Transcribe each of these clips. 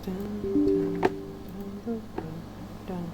Dun, dun, dun,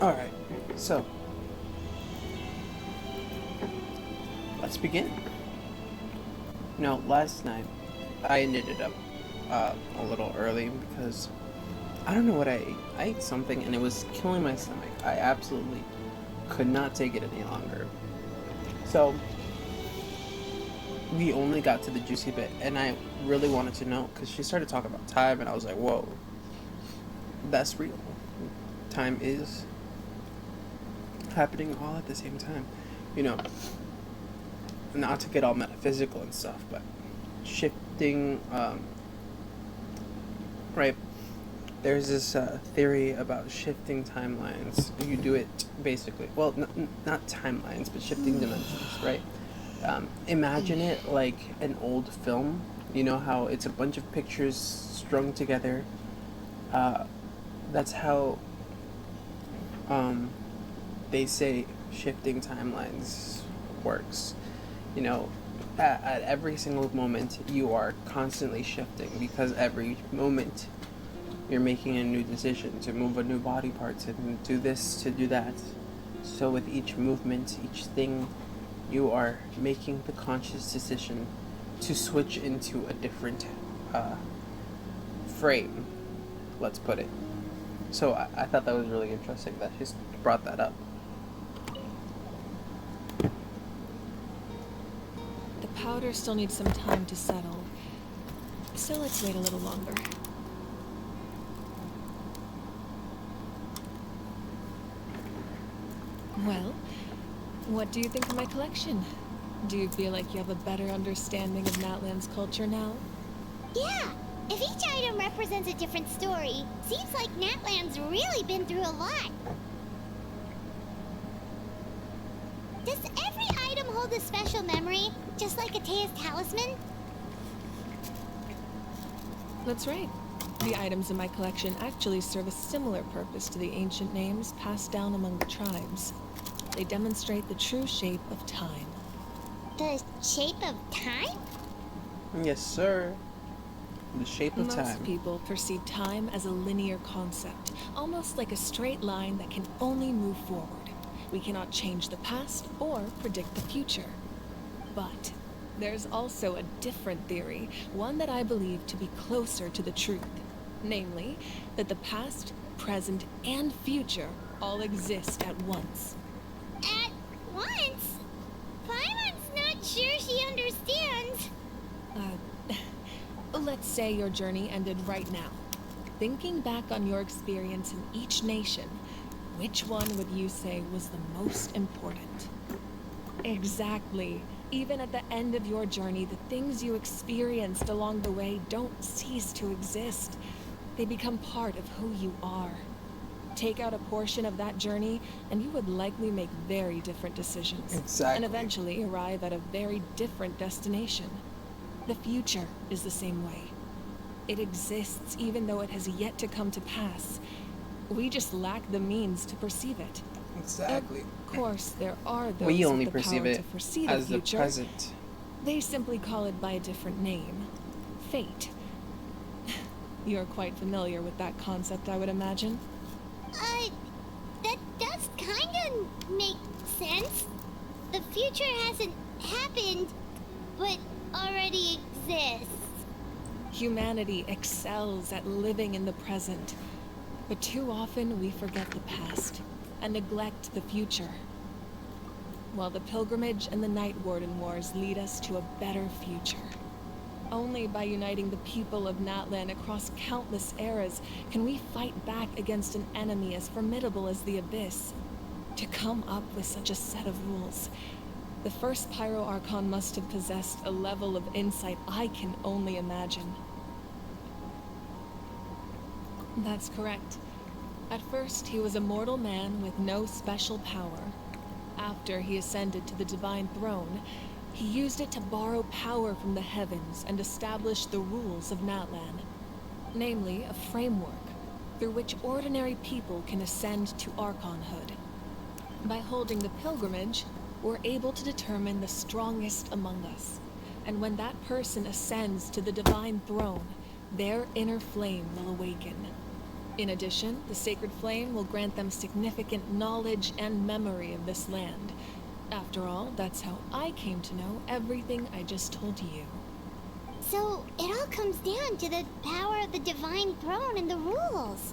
Alright, so let's begin. Last night I ended up a little early because I don't know what I ate. I ate something and it was killing my stomach. I absolutely could not take it any longer. So we only got to the juicy bit, and I really wanted to know because she started talking about time, and I was like, whoa, that's real. Time is happening all at the same time. You know, not to get all metaphysical and stuff, but shifting, right? There's this theory about shifting timelines. You do it basically, well, not timelines, but shifting dimensions, right? Imagine it like an old film. You know how it's a bunch of pictures strung together. That's how they say shifting timelines works. You know, at every single moment, you are constantly shifting because every moment you're making a new decision to move a new body part, to do this, to do that. So with each movement, each thing, you are making the conscious decision to switch into a different frame, let's put it. So I thought that was really interesting that she brought that up. The powder still needs some time to settle, so let's wait a little longer. Well, what do you think of my collection? Do you feel like you have a better understanding of Natlan's culture now? Yeah, if each item represents a different story, seems like Natlan's really been through a lot. Does every item hold a special memory, just like Atea's talisman? That's right. The items in my collection actually serve a similar purpose to the ancient names passed down among the tribes. They demonstrate the true shape of time. The shape of time? Yes, sir. The shape of time. Most people perceive time as a linear concept, almost like a straight line that can only move forward. We cannot change the past or predict the future. But there's also a different theory, one that I believe to be closer to the truth. Namely, that the past, present, and future all exist at once. At once? Paimon's not sure she understands. Let's say your journey ended right now. Thinking back on your experience in each nation, which one would you say was the most important? Exactly. Even at the end of your journey, the things you experienced along the way don't cease to exist. They become part of who you are. Take out a portion of that journey, and you would likely make very different decisions. Exactly. And eventually arrive at a very different destination. The future is the same way. It exists even though it has yet to come to pass. We just lack the means to perceive it. Exactly. Of course, there are those We only with the perceive power it to foresee as the the future. present. They simply call it by a different name. Fate. You're quite familiar with that concept, I would imagine. That does kinda make sense. The future hasn't happened, but already exists. Humanity excels at living in the present, but too often we forget the past and neglect the future. While the pilgrimage and the Night Warden Wars lead us to a better future. Only by uniting the people of Natlan across countless eras can we fight back against an enemy as formidable as the Abyss. To come up with such a set of rules, the first Pyro Archon must have possessed a level of insight I can only imagine. That's correct. At first, he was a mortal man with no special power. After he ascended to the Divine Throne, he used it to borrow power from the heavens and establish the rules of Natlan. Namely, a framework through which ordinary people can ascend to Archonhood. By holding the pilgrimage, we're able to determine the strongest among us. And when that person ascends to the Divine Throne, their inner flame will awaken. In addition, the sacred flame will grant them significant knowledge and memory of this land. After all, that's how I came to know everything I just told you. So, it all comes down to the power of the Divine Throne and the rules.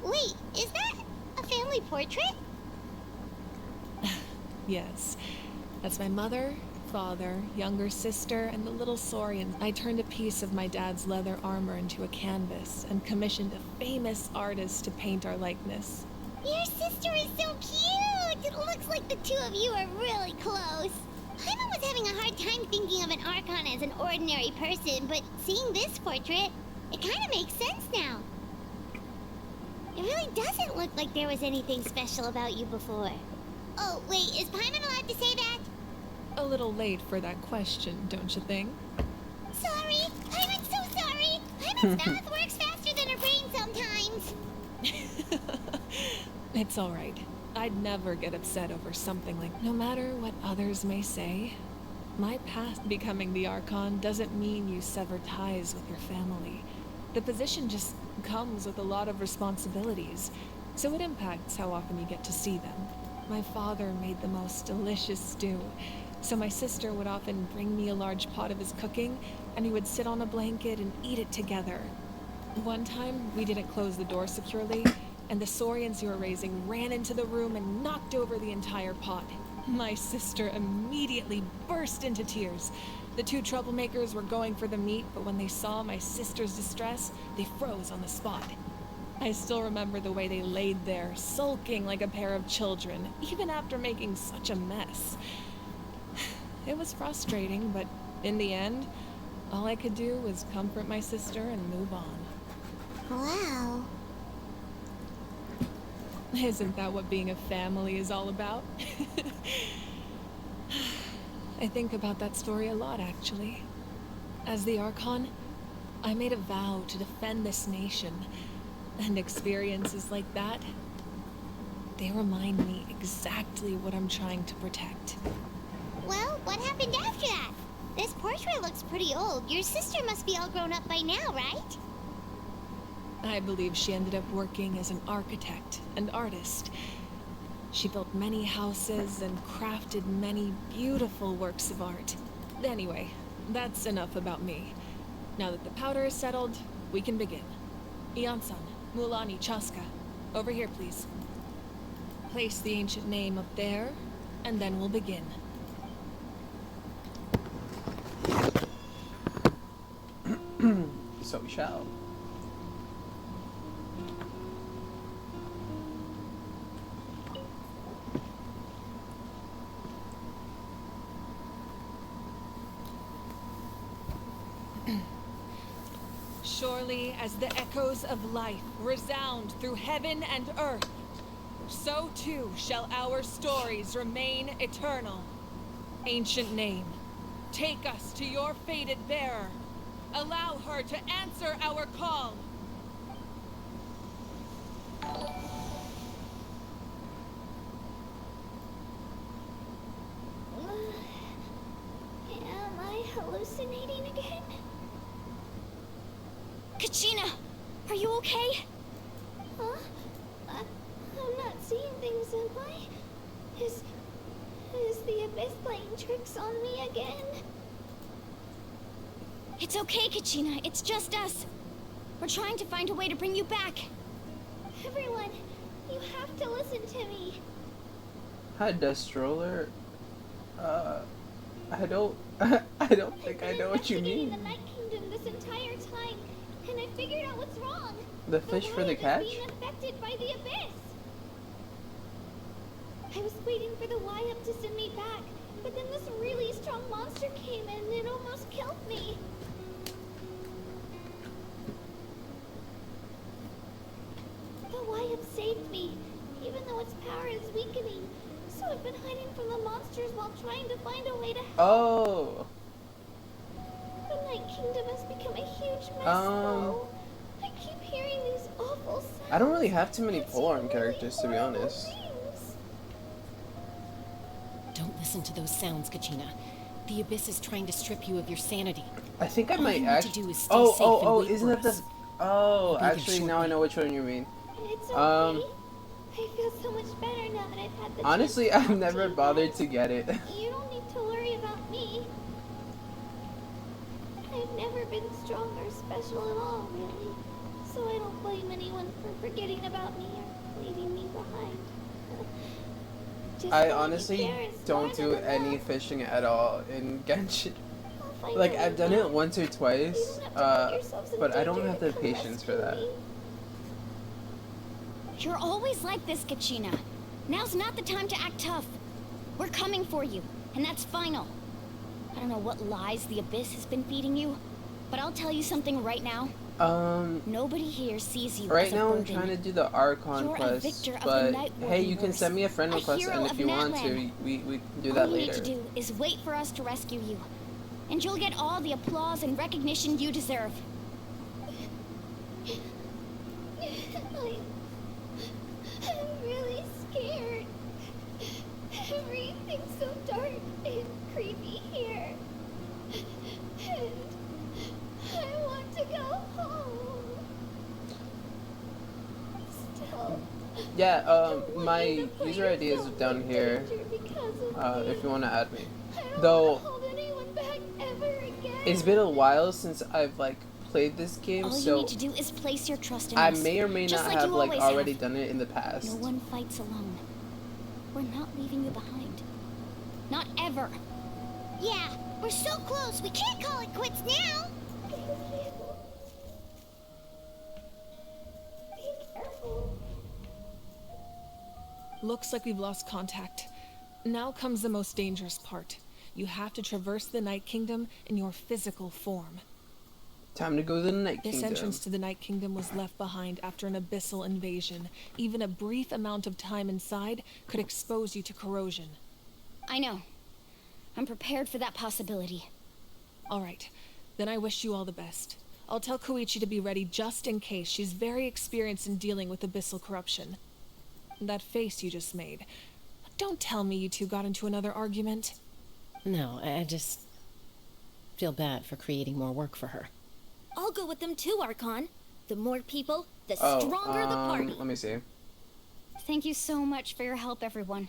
Wait, is that a family portrait? Yes. That's my mother, father, younger sister, and the little Saurian. I turned a piece of my dad's leather armor into a canvas and commissioned a famous artist to paint our likeness. Your sister is so cute! It looks like the two of you are really close. Paimon was having a hard time thinking of an Archon as an ordinary person, but seeing this portrait, it kind of makes sense now. It really doesn't look like there was anything special about you before. Oh, wait, is Paimon allowed to say that? A little late for that question, don't you think? Sorry! Paimon's so sorry! Paimon's mouth works faster than her brain sometimes! It's all right. I'd never get upset over something like, no matter what others may say, my past becoming the Archon doesn't mean you sever ties with your family. The position just comes with a lot of responsibilities, so it impacts how often you get to see them. My father made the most delicious stew, so my sister would often bring me a large pot of his cooking, and we would sit on a blanket and eat it together. One time, we didn't close the door securely, and the Saurians you were raising ran into the room and knocked over the entire pot. My sister immediately burst into tears. The two troublemakers were going for the meat, but when they saw my sister's distress, they froze on the spot. I still remember the way they laid there, sulking like a pair of children, even after making such a mess. It was frustrating, but in the end, all I could do was comfort my sister and move on. Wow. Isn't that what being a family is all about? I think about that story a lot, actually. As the Archon, I made a vow to defend this nation, and experiences like that, they remind me exactly what I'm trying to protect. Well, what happened after that? This portrait looks pretty old. Your sister must be all grown up by now, right? I believe she ended up working as an architect and artist. She built many houses and crafted many beautiful works of art. Anyway, that's enough about me. Now that the powder is settled, we can begin. Iansan, Mulani, Chaska, over here, please. Place the ancient name up there, and then we'll begin. So we shall. Surely as the echoes of life resound through heaven and earth, so too shall our stories remain eternal. Ancient name, take us to your fated bearer. Allow her to answer our call. Am I hallucinating again? Kachina, are you okay? Huh? I'm not seeing things, am I? Is tricks on me again. It's okay, Kachina. It's just us. We're trying to find a way to bring you back. Everyone, you have to listen to me. Hi, Dust Stroller. I don't I don't think I know what you Investigating mean. the Night Kingdom this entire time, and I figured out what's wrong. The fish for the Wyatt catch? is being affected by the abyss. I was waiting for the Y-Up to send me back, but then this really strong monster came in and it almost killed me. The Y-Up saved me, even though its power is weakening. So I've been hiding from the monsters while trying to find a way to help. Oh. The Night Kingdom has become a huge mess, though. I keep hearing these awful sounds. I don't really have too many and polearm seeing characters, to be horrible honest. things. Don't listen to those sounds, Kachina. The Abyss is trying to strip you of your sanity. I think I All might you need to actually. do is stay safe and wait Isn't for that the? us. Oh, I'll be there actually, now I shortly. know which one you mean. It's okay. Um, I feel so much better now that I've had the Honestly, chance to I've talk never to you bothered guys. to get it. You don't need to worry about me. I've never been strong or special at all, really. So I don't blame anyone for forgetting about me or leaving me behind. Just I letting me honestly care is don't more do than any enough. fishing at all in Genshin. I'll find Like, a way I've done it back. once or You twice, don't have to put yourselves in but I don't danger have to the come patience for rescue that. me. You're always like this, Kachina. Now's not the time to act tough. We're coming for you, and that's final. I don't know what lies the Abyss has been feeding you, but I'll tell you something right now. Nobody here sees you Right as a now I'm burden. trying to do the Archon You're a quest, victor of the but Night hey, Warden you can Wars, send me a friend a request, hero and if of you want to, Natlan. we can do All that you later. need to do is wait for us to rescue you, and you'll get all the applause and recognition you deserve. I'm really scared. Everything's so dark and creepy here. And I want to go home. Still, Yeah, don't want my you to put user ID is yourself down in here, danger because of me. if you want to add me. I don't Though, want to hold anyone back ever again. it's been a while since I've, like, played this game, All you so need to do is place your trust in I us. may or may just not like have, you like, always already have. done it in the past. No one fights alone. We're not leaving you behind. Not ever. Yeah, we're so close. We can't call it quits now. Be careful. Looks like we've lost contact. Now comes the most dangerous part. You have to traverse the Night Kingdom in your physical form. Time to go to the Night This Kingdom. entrance to the Night Kingdom was left behind after an abyssal invasion. Even a brief amount of time inside could expose you to corrosion. I know. I'm prepared for that possibility. All right, then I wish you all the best. I'll tell Koichi to be ready just in case. She's very experienced in dealing with abyssal corruption. That face you just made. Don't tell me you two got into another argument. No, I just feel bad for creating more work for her. I'll go with them too, Archon. The more people, the Oh, stronger the party. let me see. Thank you so much for your help, everyone.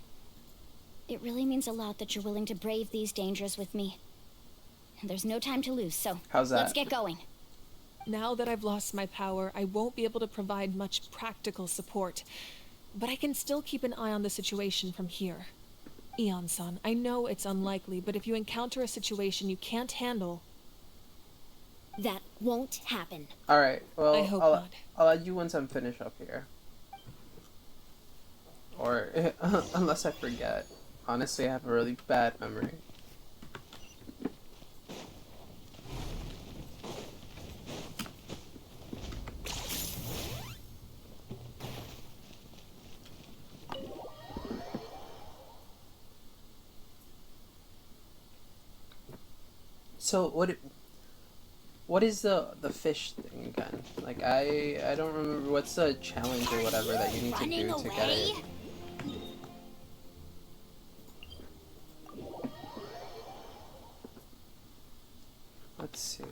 It really means a lot that you're willing to brave these dangers with me. And there's no time to lose, so How's that? let's get going. Now that I've lost my power, I won't be able to provide much practical support. But I can still keep an eye on the situation from here. Eon-san, I know it's unlikely, but if you encounter a situation you can't handle... That won't happen. Alright, well, I hope not. I'll add you once I'm finished up here. Or, unless I forget. Honestly, I have a really bad memory. So, what is the fish thing again? Like, I don't remember. What's the challenge or whatever that you need to do to get it? Let's see.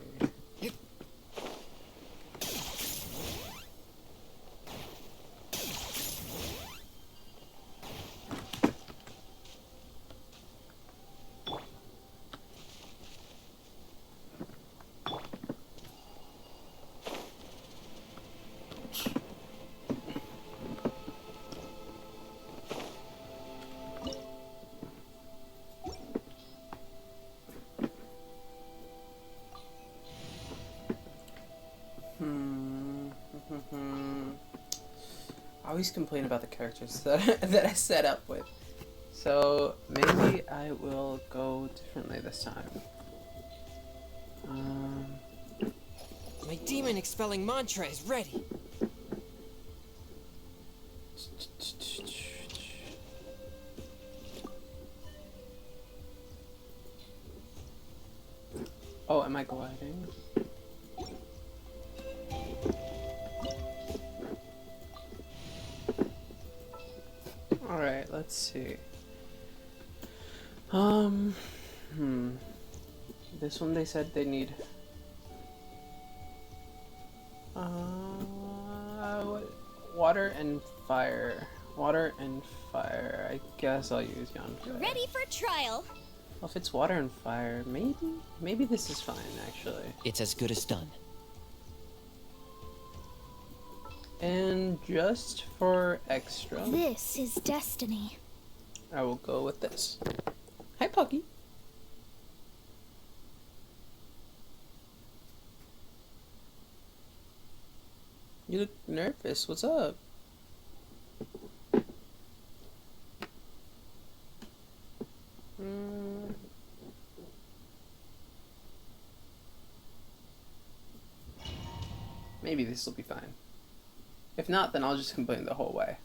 always complain about the characters that that I set up with. So maybe I will go differently this time. My demon expelling mantra is ready. Oh, am I gliding? Alright, let's see. This one they said they need water and fire. Water and fire. I guess I'll use yon fire. Ready for trial? Well, if it's water and fire, maybe this is fine actually. It's as good as done. And just for extra, This is destiny. I will go with this. Hi, Puggy. You look nervous. What's up? Maybe this will be fine. If not, then I'll just complain the whole way.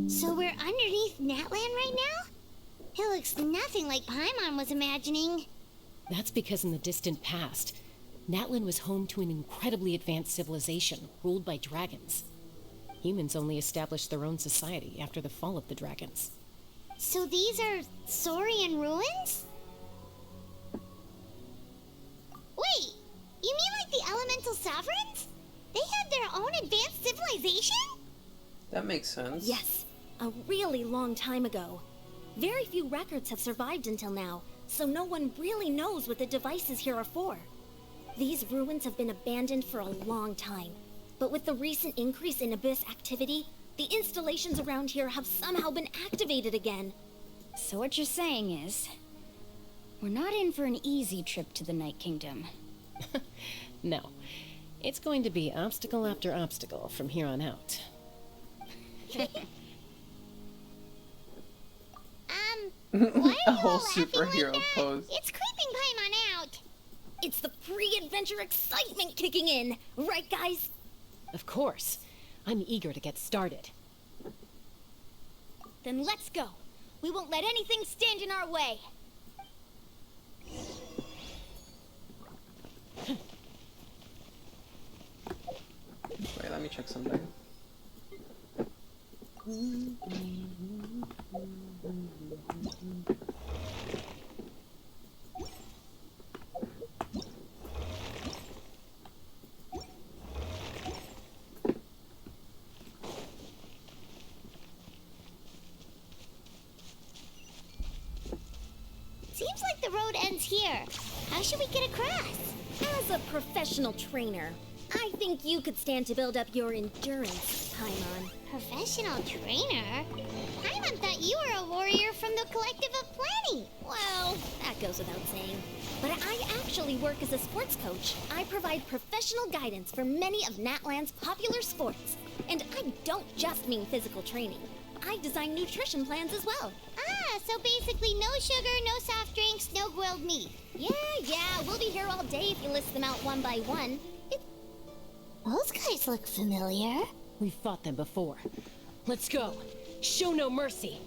So we're underneath Natlan right now? It looks nothing like Paimon was imagining. That's because in the distant past, Natlan was home to an incredibly advanced civilization ruled by dragons. Humans only established their own society after the fall of the dragons. So these are Saurian ruins? Wait, you mean like the elemental sovereigns? They had their own advanced civilization? That makes sense. Yes, a really long time ago. Very few records have survived until now, so no one really knows what the devices here are for. These ruins have been abandoned for a long time, but with the recent increase in Abyss activity, the installations around here have somehow been activated again. So what you're saying is, we're not in for an easy trip to the Night Kingdom. No, it's going to be obstacle after obstacle from here on out. Why A are you whole all laughing superhero like that? pose. It's creeping Paimon out. It's the pre-adventure excitement kicking in, right guys? Of course. I'm eager to get started. Then let's go. We won't let anything stand in our way. Wait, let me check something. Seems like the road ends here. How should we get across? As a professional trainer, I think you could stand to build up your endurance, Paimon. Professional trainer? Paimon thought you were a warrior from the Collective of Plenty. Well, that goes without saying. But I actually work as a sports coach. I provide professional guidance for many of Natlan's popular sports. And I don't just mean physical training. I design nutrition plans as well. Ah, so basically no sugar, no soft drinks, no grilled meat. Yeah, we'll be here all day if you list them out one by one. Those guys look familiar. We've fought them before. Let's go. Show no mercy.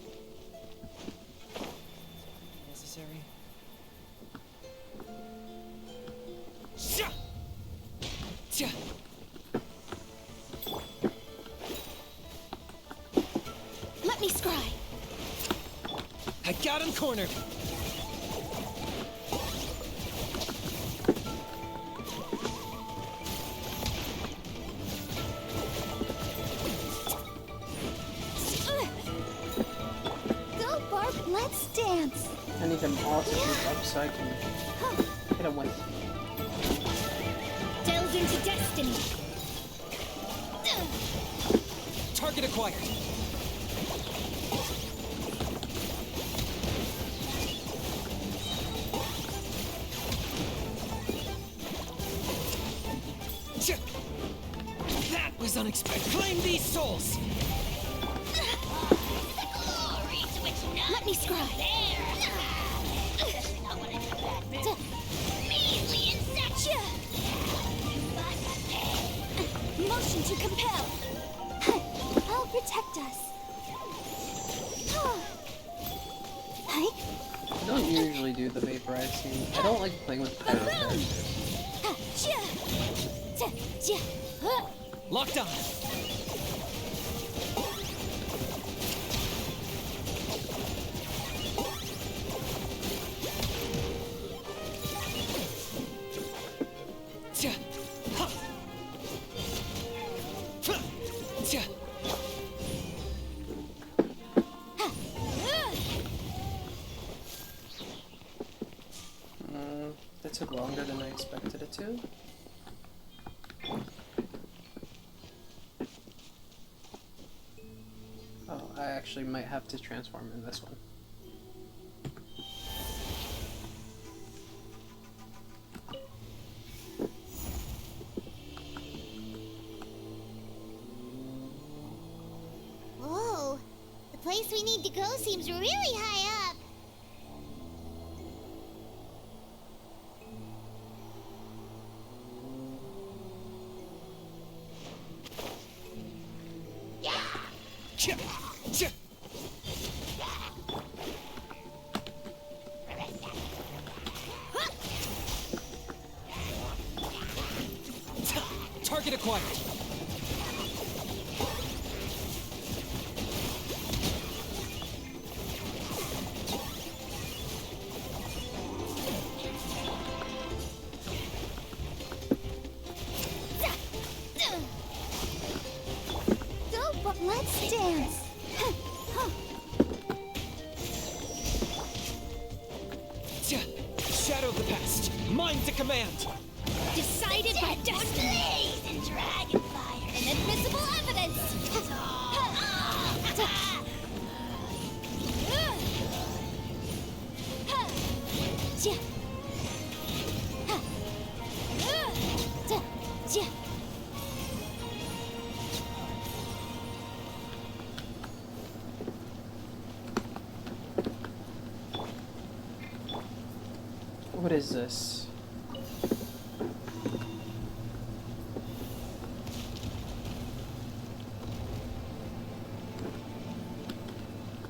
Necessary. Let me scry. I got him cornered. Go, Barb, let's dance. I need them all to keep up so I can hit a win. Delve into destiny. Target acquired. That was unexpected. Claim these souls! Glory to which none Let me scribe. there. Especially not when it's a bad mood. Measly insect. You must pay. Motion to compel. I'll protect us. Hi. I don't usually do the vaporize scene. I don't like playing with pyro characters. Locked on. That took longer than I expected it to. Oh, I actually might have to transform in this one. Whoa, the place we need to go seems really high up. Target acquired. Go, but let's dance. Shadow of the past. Mine to command. Decided by destiny. Blaze and dragon fire. Inadmissible evidence. What is this?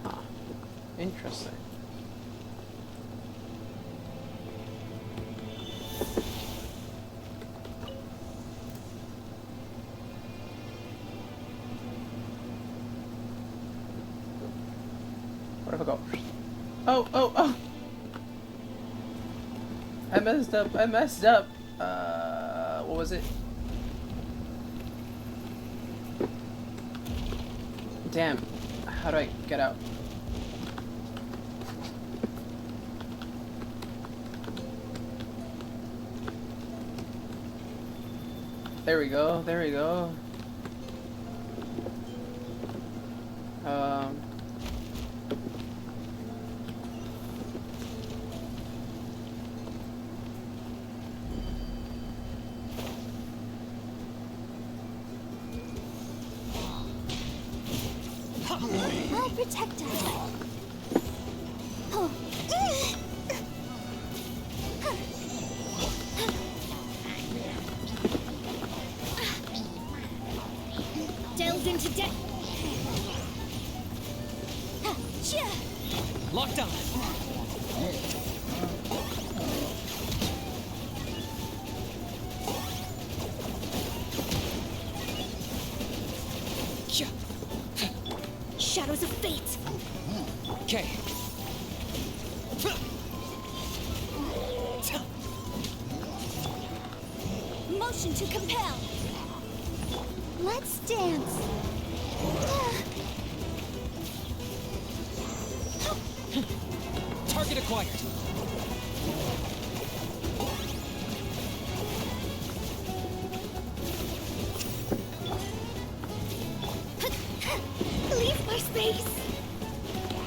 Huh. Interesting. What if I go? Oh! I messed up. What was it? Damn. How do I get out? There we go. I'll protect us. Oh. Delved into debt. Locked on. Shadows of fate. Okay. Motion to compel. Let's dance. Target acquired. Leave my space!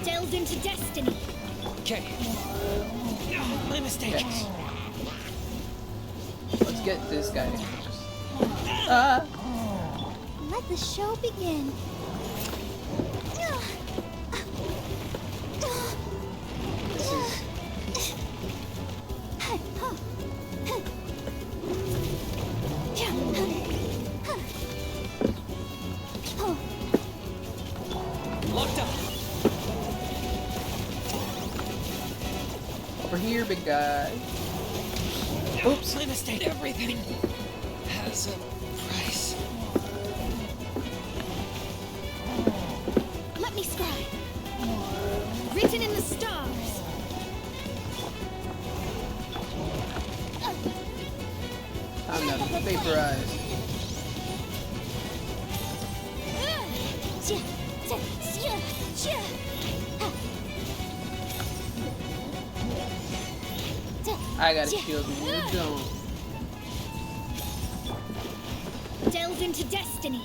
Delve into destiny! Okay. My mistake. Yes. Let's get this guy first. Ah! Let the show begin. This is... Locked up. Over here, big guy. Oops. My mistake. Everything has a price. Let me scribe. Written in the stars. Time to vaporize. I got a shield and you don't. Delve into destiny.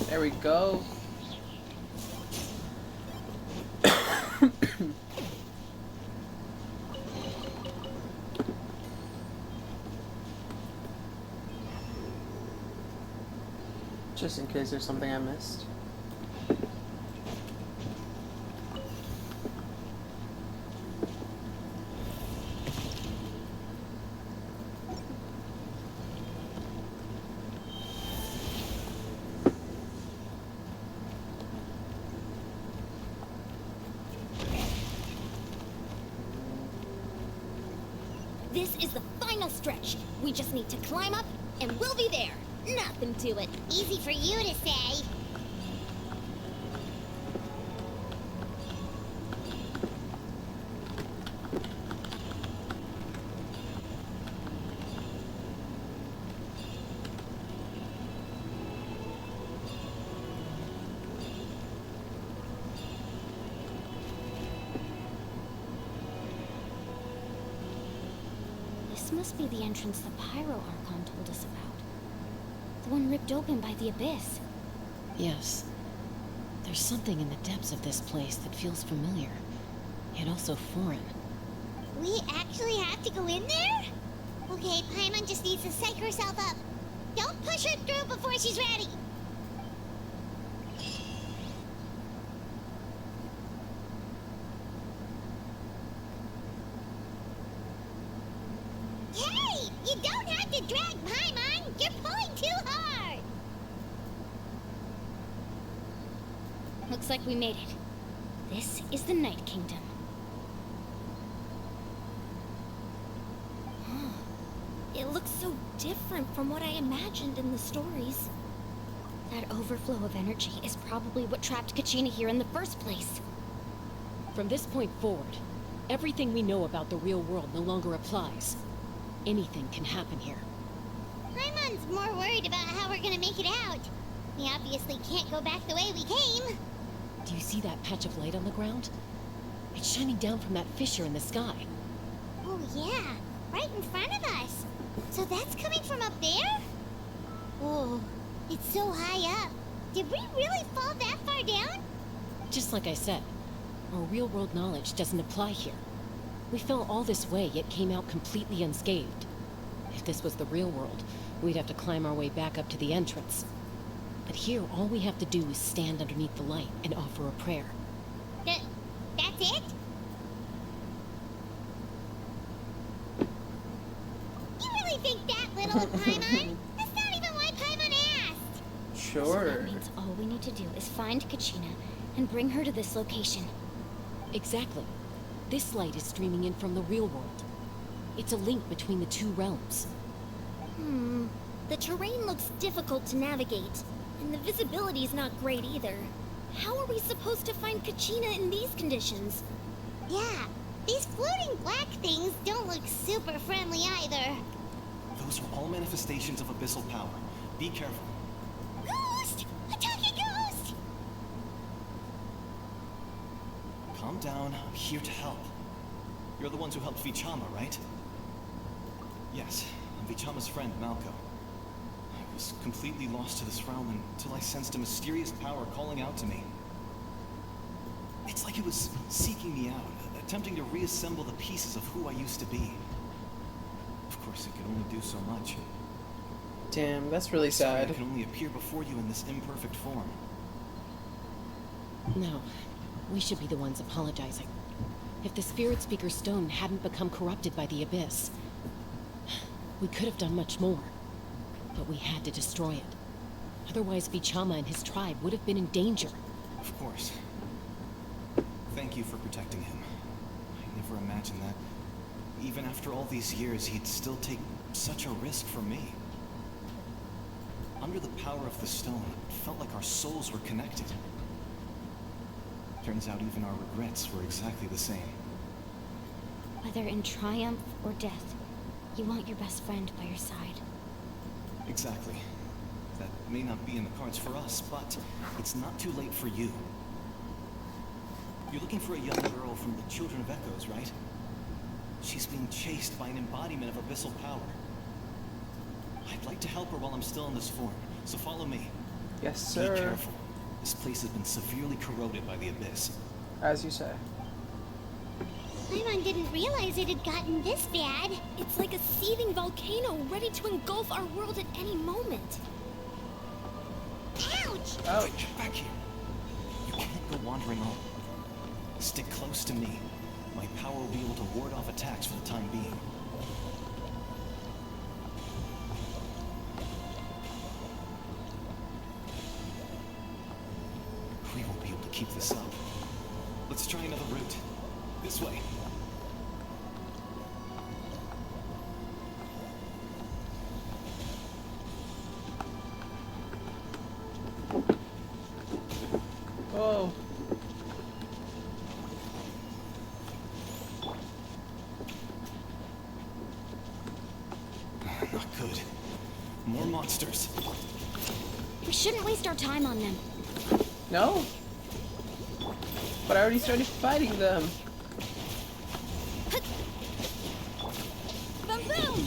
There we go. Just in case there's something I missed. This is the final stretch. We just need to climb up, and we'll be there. Nothing to it. Easy for you to say. This must be the entrance the Pyro Archon told us about. The one ripped open by the Abyss. Yes. There's something in the depths of this place that feels familiar, yet also foreign. We actually have to go in there? Okay, Paimon just needs to psych herself up. Don't push her through before she's ready. Hey! You don't have to drag Paimon! You're pulling too hard! Looks like we made it. This is the Night Kingdom. It looks so different from what I imagined in the stories. That overflow of energy is probably what trapped Kachina here in the first place. From this point forward, everything we know about the real world no longer applies. Anything can happen here. Paimon's more worried about how we're gonna make it out. We obviously can't go back the way we came. Do you see that patch of light on the ground? It's shining down from that fissure in the sky. Oh yeah, right in front of us. So that's coming from up there? Oh, it's so high up. Did we really fall that far down? Just like I said, our real-world knowledge doesn't apply here. We fell all this way, yet came out completely unscathed. If this was the real world, we'd have to climb our way back up to the entrance. But here, all we have to do is stand underneath the light and offer a prayer. That's it? You really think that little of Paimon? That's not even why Paimon asked. So Sure. that means all we need to do is find Kachina and bring her to this location. Exactly. This light is streaming in from the real world. It's a link between the two realms. The terrain looks difficult to navigate, and the visibility's not great either. How are we supposed to find Kachina in these conditions? Yeah, these floating black things don't look super friendly either. Those are all manifestations of abyssal power. Be careful. Ghost! Attacking ghost! Calm down. I'm here to help. You're the ones who helped Vichama, right? Yes, I'm Vichama's friend, Malco. I was completely lost to this realm until I sensed a mysterious power calling out to me. It's like it was seeking me out, attempting to reassemble the pieces of who I used to be. Of course, it could only do so much. Damn, that's really Sorry, sad. I can only appear before you in this imperfect form. No, we should be the ones apologizing. If the Spirit Speaker Stone hadn't become corrupted by the Abyss, we could have done much more. But we had to destroy it. Otherwise, Vichama and his tribe would have been in danger. Of course. Thank you for protecting him. I never imagined that, even after all these years, he'd still take such a risk for me. Under the power of the stone, it felt like our souls were connected. Turns out even our regrets were exactly the same. Whether in triumph or death, you want your best friend by your side. Exactly. That may not be in the cards for us, but it's not too late for you. You're looking for a young girl from the Children of Echoes, right? She's being chased by an embodiment of abyssal power. I'd like to help her while I'm still in this form, so follow me. Yes, sir. Be careful. This place has been severely corroded by the Abyss. As you say. Paimon didn't realize it had gotten this bad. It's like a seething volcano ready to engulf our world at any moment. Ouch! Ouch. Get back here. You can't go wandering on. Stick close to me. My power will be able to ward off attacks for the time being. We won't be able to keep this up. Let's try another route. This way. Oh. Not good. More monsters. We shouldn't waste our time on them. No? But I already started fighting them. Boom!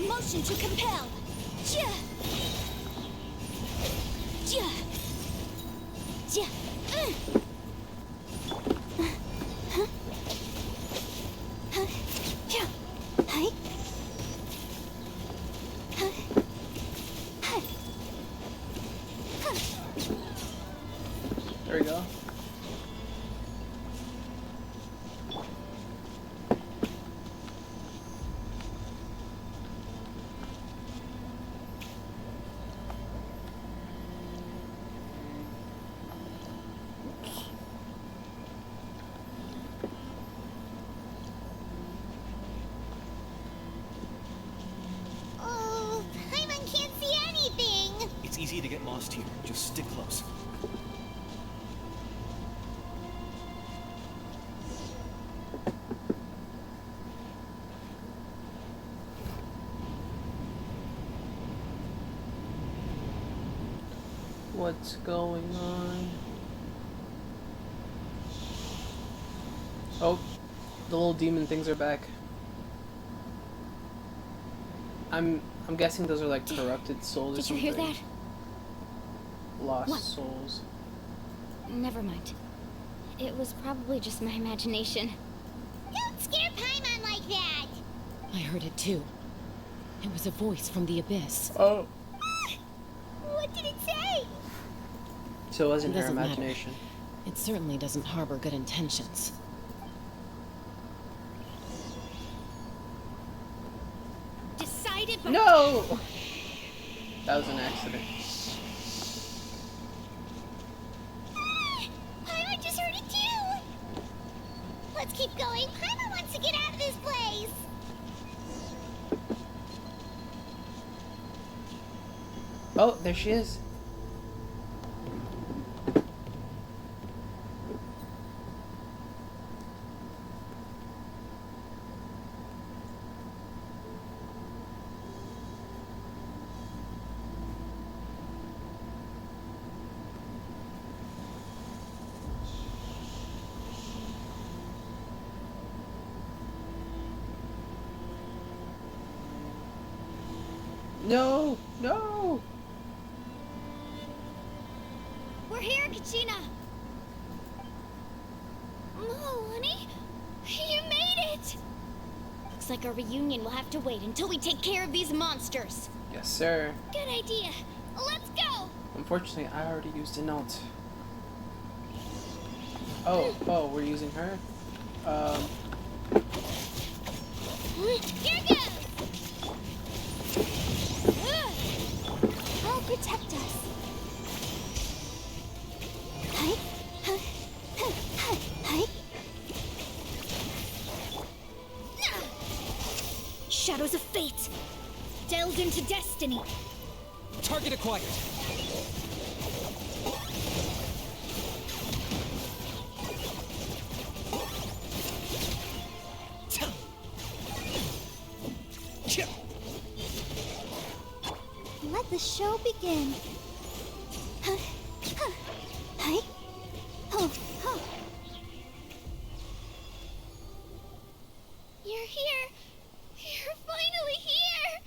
Motion to compel. There we go. Oh, Paimon can't see anything. It's easy to get lost here. Just stick close. What's going on? Oh, the little demon things are back. I'm guessing those are like corrupted souls or Did you something. hear that? Lost What? souls. Never mind. It was probably just my imagination. Don't scare Paimon like that. I heard it too. It was a voice from the Abyss. Oh. What did it say? So it wasn't It her doesn't matter. imagination. It certainly doesn't harbor good intentions. Decided by No! That was an accident. Paimon just heard it too. Let's keep going. Paimon wants to get out of this place. Oh, there she is. No! No! We're here, Kachina! Mo, honey, you made it! Looks like our reunion will have to wait until we take care of these monsters. Yes, sir. Good idea. Let's go. Unfortunately, I already used a note. Oh, we're using her? Here goes. I'll protect us. Hi. Hi. Shadows of fate! Delved into destiny! Target acquired. Let the show begin. Hi. Oh. You're here. You're finally here.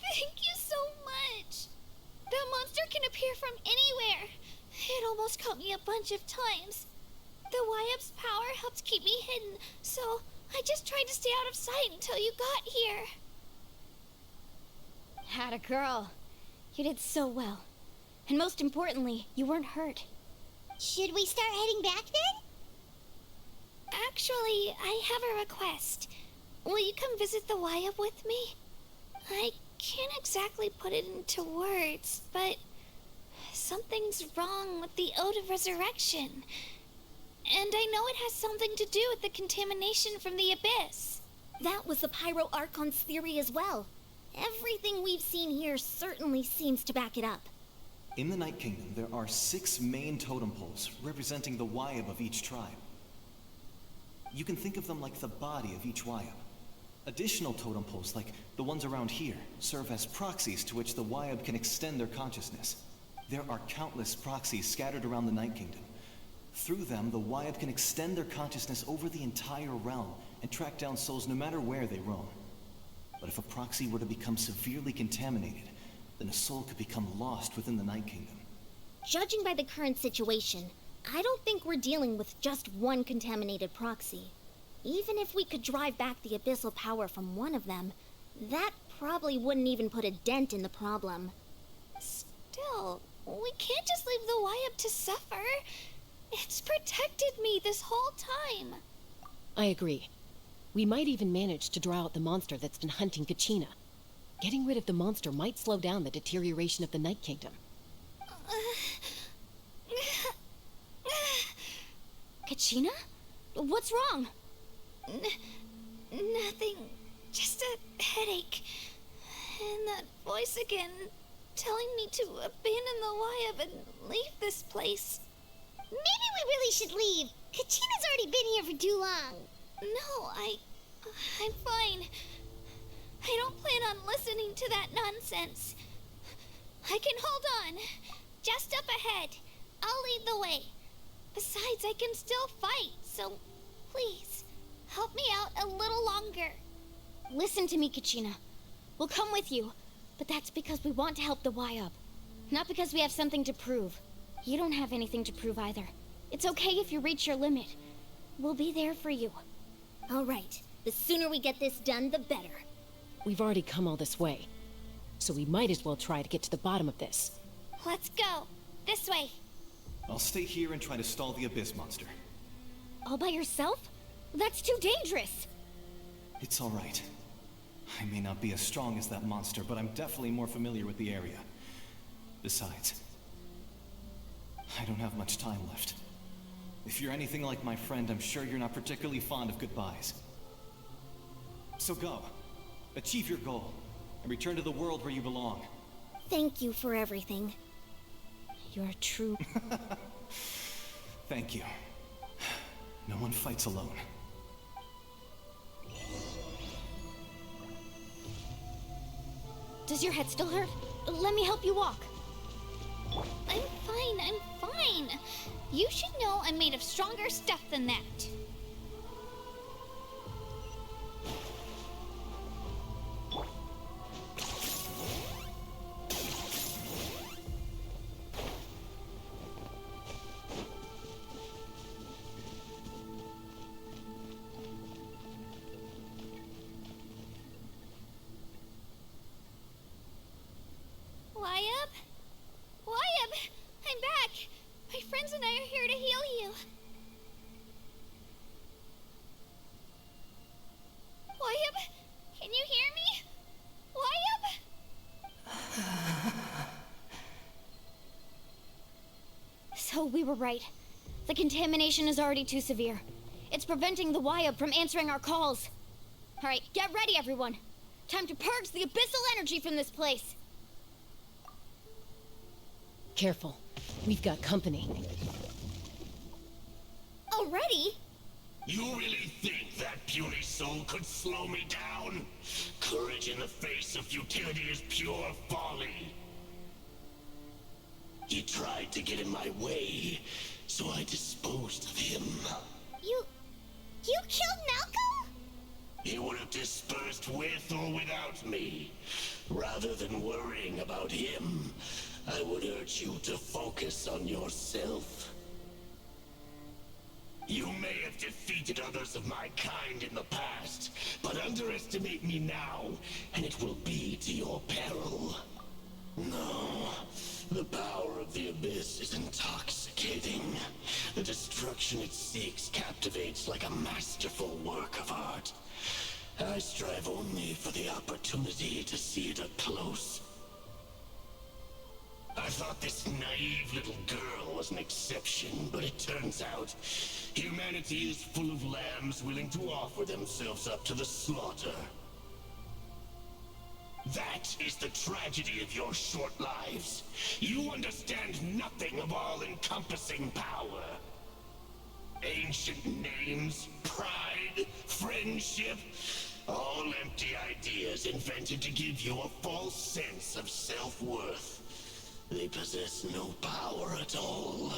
Thank you so much. That monster can appear from anywhere. It almost caught me a bunch of times. The Wyap's power helped keep me hidden, so I just tried to stay out of sight until you got here. Atta girl. You did so well. And most importantly, you weren't hurt. Should we start heading back then? Actually, I have a request. Will you come visit the Wyap with me? I can't exactly put it into words, but something's wrong with the Ode of Resurrection. And I know it has something to do with the contamination from the Abyss. That was the Pyro Archon's theory as well. Everything we've seen here certainly seems to back it up. In the Night Kingdom, there are 6 main totem poles representing the Wyap of each tribe. You can think of them like the body of each Wyap. Additional totem poles, like the ones around here, serve as proxies to which the Wyap can extend their consciousness. There are countless proxies scattered around the Night Kingdom. Through them, the Wyap can extend their consciousness over the entire realm and track down souls no matter where they roam. But if a proxy were to become severely contaminated, then a soul could become lost within the Night Kingdom. Judging by the current situation, I don't think we're dealing with just one contaminated proxy. Even if we could drive back the abyssal power from one of them, that probably wouldn't even put a dent in the problem. Still, we can't just leave the Wyap to suffer. It's protected me this whole time. I agree. We might even manage to draw out the monster that's been hunting Kachina. Getting rid of the monster might slow down the deterioration of the Night Kingdom. Kachina? What's wrong? Nothing. Just a headache. And that voice again, telling me to abandon the Wyap and leave this place. Maybe we really should leave. Kachina's already been here for too long. No, I'm fine. I don't plan on listening to that nonsense. I can hold on. Just up ahead. I'll lead the way. Besides, I can still fight, so please, help me out a little longer. Listen to me, Kachina. We'll come with you, but that's because we want to help the Wyap. Not because we have something to prove. You don't have anything to prove either. It's okay if you reach your limit. We'll be there for you. All right. The sooner we get this done, the better. We've already come all this way, so we might as well try to get to the bottom of this. Let's go. This way. I'll stay here and try to stall the Abyss monster. All by yourself? That's too dangerous. It's all right. I may not be as strong as that monster, but I'm definitely more familiar with the area. Besides, I don't have much time left. If you're anything like my friend, I'm sure you're not particularly fond of goodbyes. So go. Achieve your goal, and return to the world where you belong. Thank you for everything. You're a true... Thank you. No one fights alone. Does your head still hurt? Let me help you walk. I'm fine. You should know I'm made of stronger stuff than that. we were right. The contamination is already too severe. It's preventing the Wyab from answering our calls. Alright, get ready, everyone. Time to purge the abyssal energy from this place. Careful. We've got company. Already? You really think that puny soul could slow me down? Courage in the face of futility is pure folly. He tried to get in my way, so I disposed of him. You killed Malcolm? He would have dispersed with or without me. Rather than worrying about him, I would urge you to focus on yourself. You may have defeated others of my kind in the past, but underestimate me now, and it will be to your peril. No, the power of the Abyss is intoxicating. The destruction it seeks captivates like a masterful work of art. I strive only for the opportunity to see it up close. I thought this naive little girl was an exception, but it turns out humanity is full of lambs willing to offer themselves up to the slaughter. That is the tragedy of your short lives. You understand nothing of all-encompassing power. Ancient names, pride, friendship, all empty ideas invented to give you a false sense of self-worth. They possess no power at all.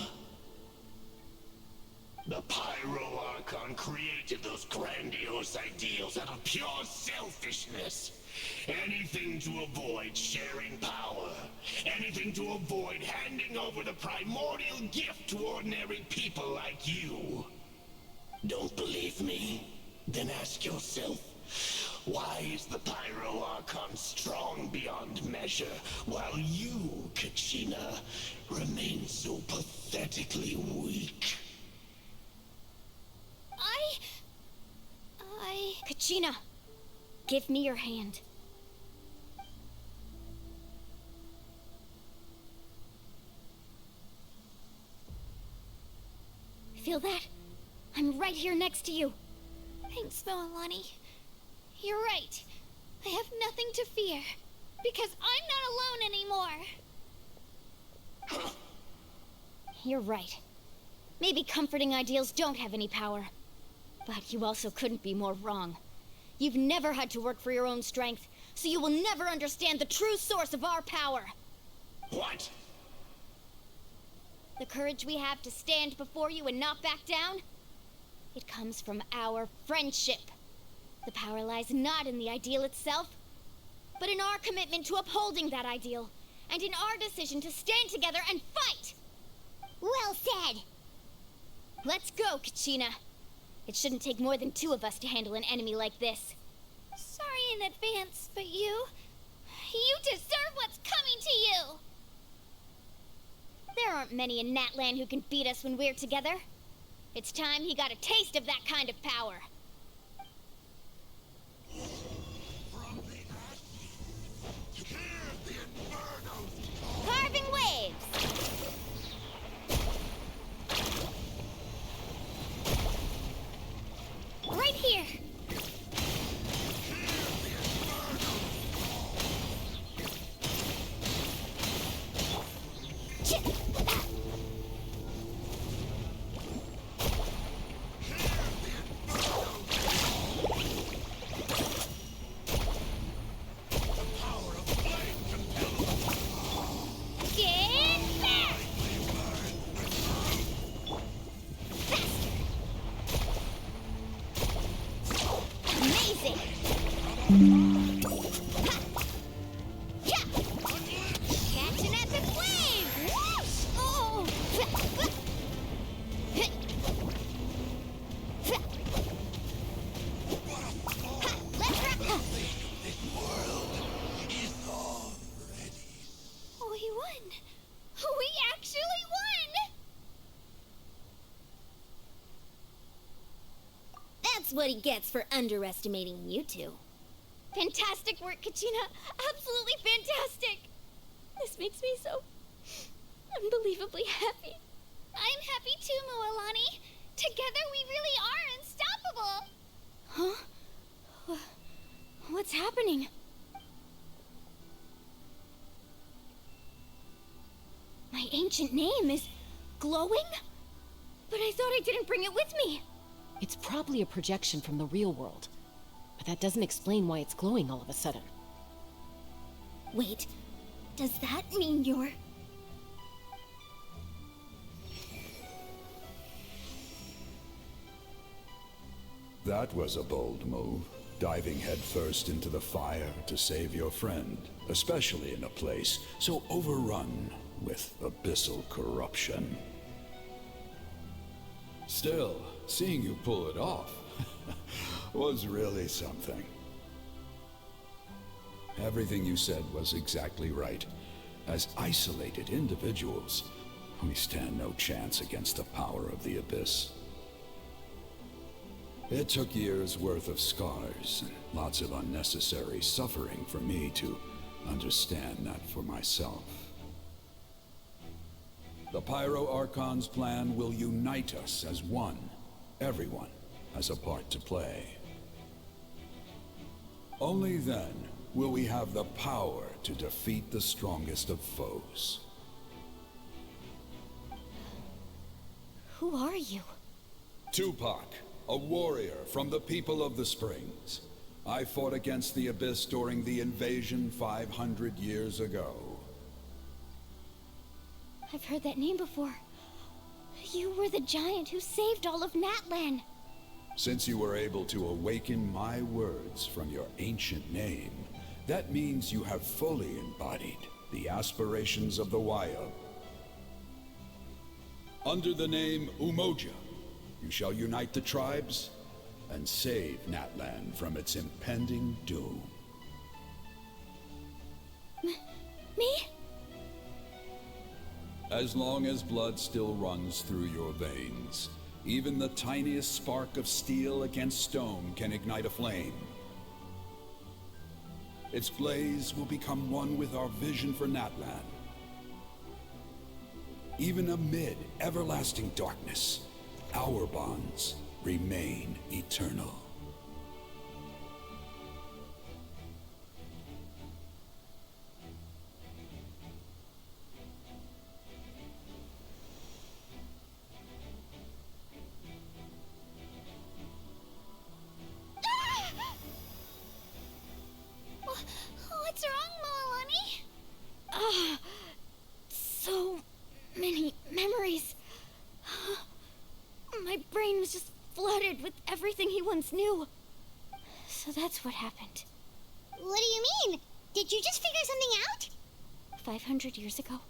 The Pyro Archon created those grandiose ideals out of pure selfishness. Anything to avoid sharing power. Anything to avoid handing over the primordial gift to ordinary people like you. Don't believe me? Then ask yourself, why is the Pyro Archon strong beyond measure, while you, Kachina, remain so pathetically weak? Kachina, give me your hand. Feel that? I'm right here next to you. Thanks, Milani. You're right. I have nothing to fear. Because I'm not alone anymore. You're right. Maybe comforting ideals don't have any power. But you also couldn't be more wrong. You've never had to work for your own strength, so you will never understand the true source of our power. What? The courage we have to stand before you and not back down? It comes from our friendship. The power lies not in the ideal itself, but in our commitment to upholding that ideal, and in our decision to stand together and fight! Well said! Let's go, Kachina. It shouldn't take more than 2 of us to handle an enemy like this. Sorry in advance, but you deserve what's coming to you! There aren't many in Natlan who can beat us when we're together. It's time he got a taste of that kind of power. Carving waves! Right here! That's what he gets for underestimating you two. Fantastic work, Kachina. Absolutely fantastic. This makes me so unbelievably happy. I'm happy too, Mualani. Together we really are unstoppable. Huh? What's happening? My ancient name is glowing? But I thought I didn't bring it with me. It's probably a projection from the real world. But that doesn't explain why it's glowing all of a sudden. Wait, does that mean you're... That was a bold move, diving headfirst into the fire to save your friend, especially in a place so overrun with abyssal corruption. Still, seeing you pull it off was really something. Everything you said was exactly right. As isolated individuals, we stand no chance against the power of the Abyss. It took years' worth of scars and lots of unnecessary suffering for me to understand that for myself. The Pyro Archon's plan will unite us as one. Everyone has a part to play. Only then will we have the power to defeat the strongest of foes. Who are you? Tupac, a warrior from the people of the Springs. I fought against the Abyss during the invasion 500 years ago. I've heard that name before. You were the giant who saved all of Natlan. Since you were able to awaken my words from your ancient name, that means you have fully embodied the aspirations of the Waiya. Under the name Umoja, you shall unite the tribes and save Natlan from its impending doom. Me? As long as blood still runs through your veins, even the tiniest spark of steel against stone can ignite a flame. Its blaze will become one with our vision for Natlan. Even amid everlasting darkness, our bonds remain eternal. What's wrong, Mualani? So many memories. My brain was just flooded with everything he once knew. So that's what happened. What do you mean? Did you just figure something out? 500 years ago,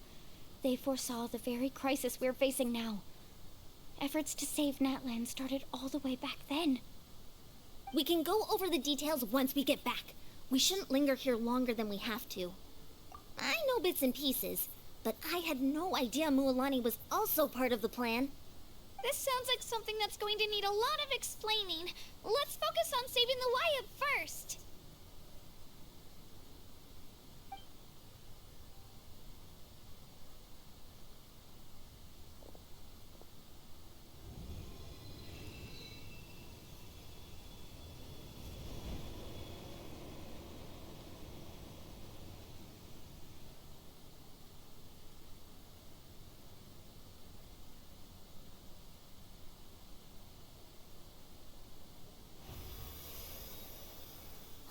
they foresaw the very crisis we're facing now. Efforts to save Natlan started all the way back then. We can go over the details once we get back. We shouldn't linger here longer than we have to. I know bits and pieces, but I had no idea Mualani was also part of the plan. This sounds like something that's going to need a lot of explaining. Let's focus on saving the Waiya first.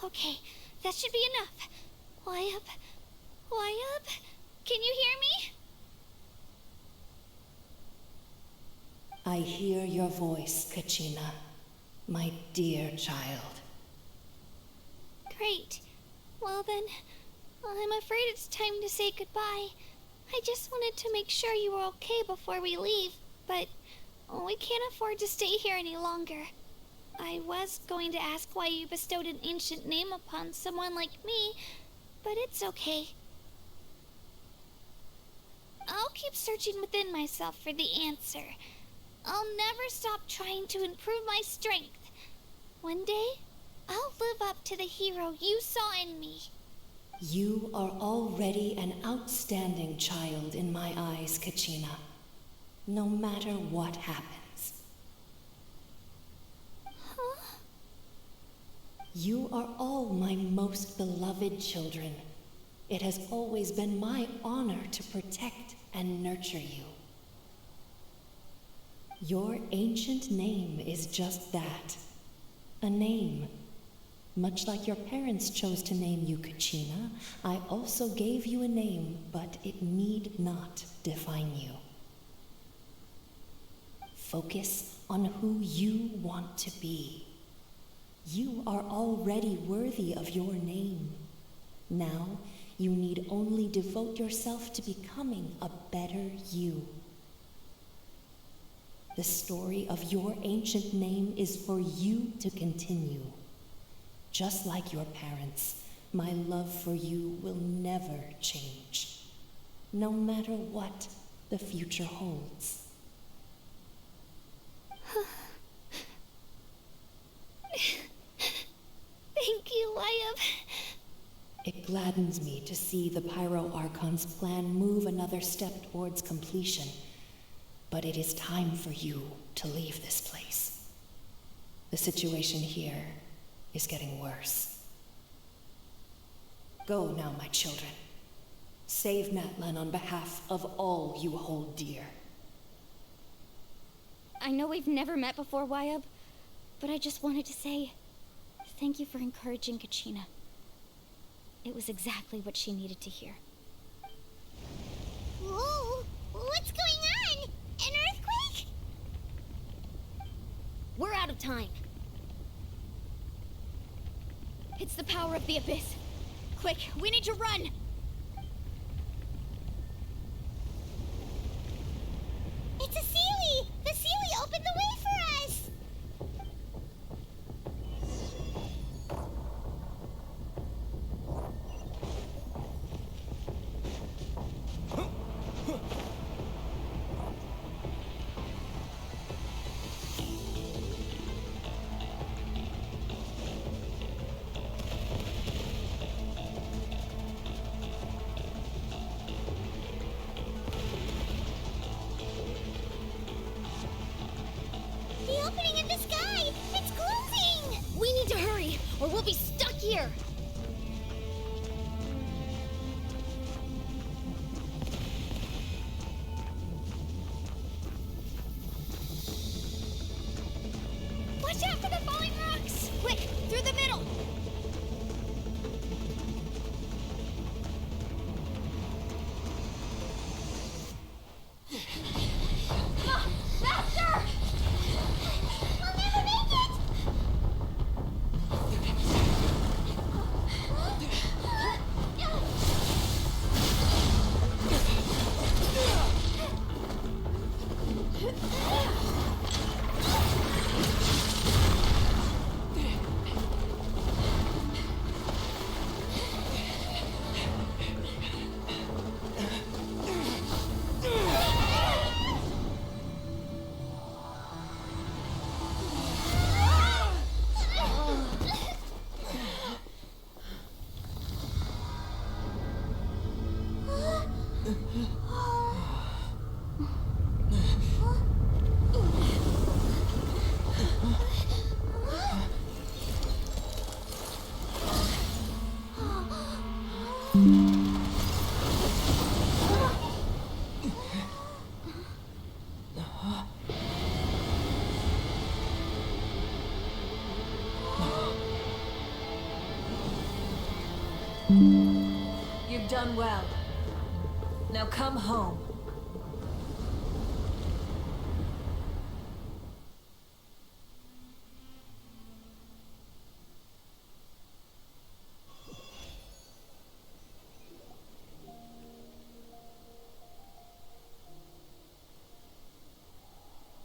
Okay, that should be enough. Waiya, can you hear me? I hear your voice, Kachina, my dear child. Great. Well then, I'm afraid it's time to say goodbye. I just wanted to make sure you were okay before we leave, but we can't afford to stay here any longer. I was going to ask why you bestowed an ancient name upon someone like me, but it's okay. I'll keep searching within myself for the answer. I'll never stop trying to improve my strength. One day, I'll live up to the hero you saw in me. You are already an outstanding child in my eyes, Kachina. no matter what happens. Huh? You are all my most beloved children. It has always been my honor to protect and nurture you. Your ancient name is just that, a name. Much like your parents chose to name you Kachina, I also gave you a name, but it need not define you. Focus on who you want to be. You are already worthy of your name. Now, you need only devote yourself to becoming a better you. The story of your ancient name is for you to continue. Just like your parents, my love for you will never change, no matter what the future holds. Thank you, Wyatt. It gladdens me to see the Pyro Archon's plan move another step towards completion. But it is time for you to leave this place. The situation here is getting worse. Go now, my children. Save Natlan on behalf of all you hold dear. I know we've never met before, Wyatt, but I just wanted to say thank you for encouraging Kachina. It was exactly what she needed to hear. Whoa! What's going on? An earthquake? We're out of time. It's the power of the Abyss. Quick, we need to run! It's a Sealy! The Sealy opened the way for us! The opening in the sky! It's closing! We need to hurry, or we'll be stuck here! Watch out for the falling rocks! Quick, through the middle! Faster! We'll never make it! You've done well. Now come home.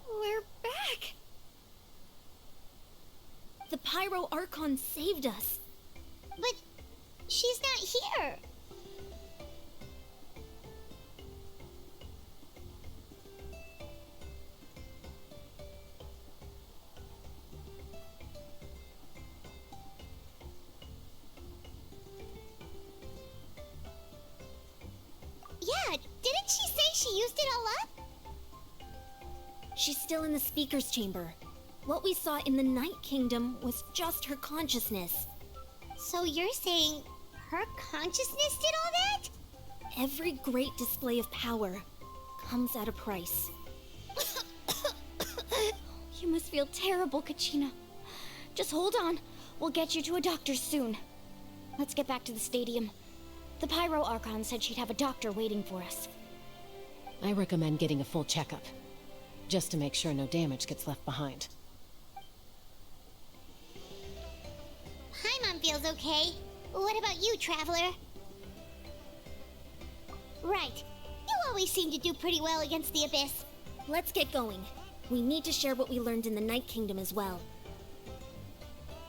We're back! The Pyro Archon saved us. But she's not here. Yeah, didn't she say she used it all up? She's still in the Speaker's Chamber. What we saw in the Night Kingdom was just her consciousness. So you're saying her consciousness did all that? Every great display of power comes at a price. You must feel terrible, Kachina. Just hold on. We'll get you to a doctor soon. Let's get back to the stadium. The Pyro Archon said she'd have a doctor waiting for us. I recommend getting a full checkup, just to make sure no damage gets left behind. Paimon feels okay. What about you, Traveler? Right. You always seem to do pretty well against the Abyss. Let's get going. We need to share what we learned in the Night Kingdom as well.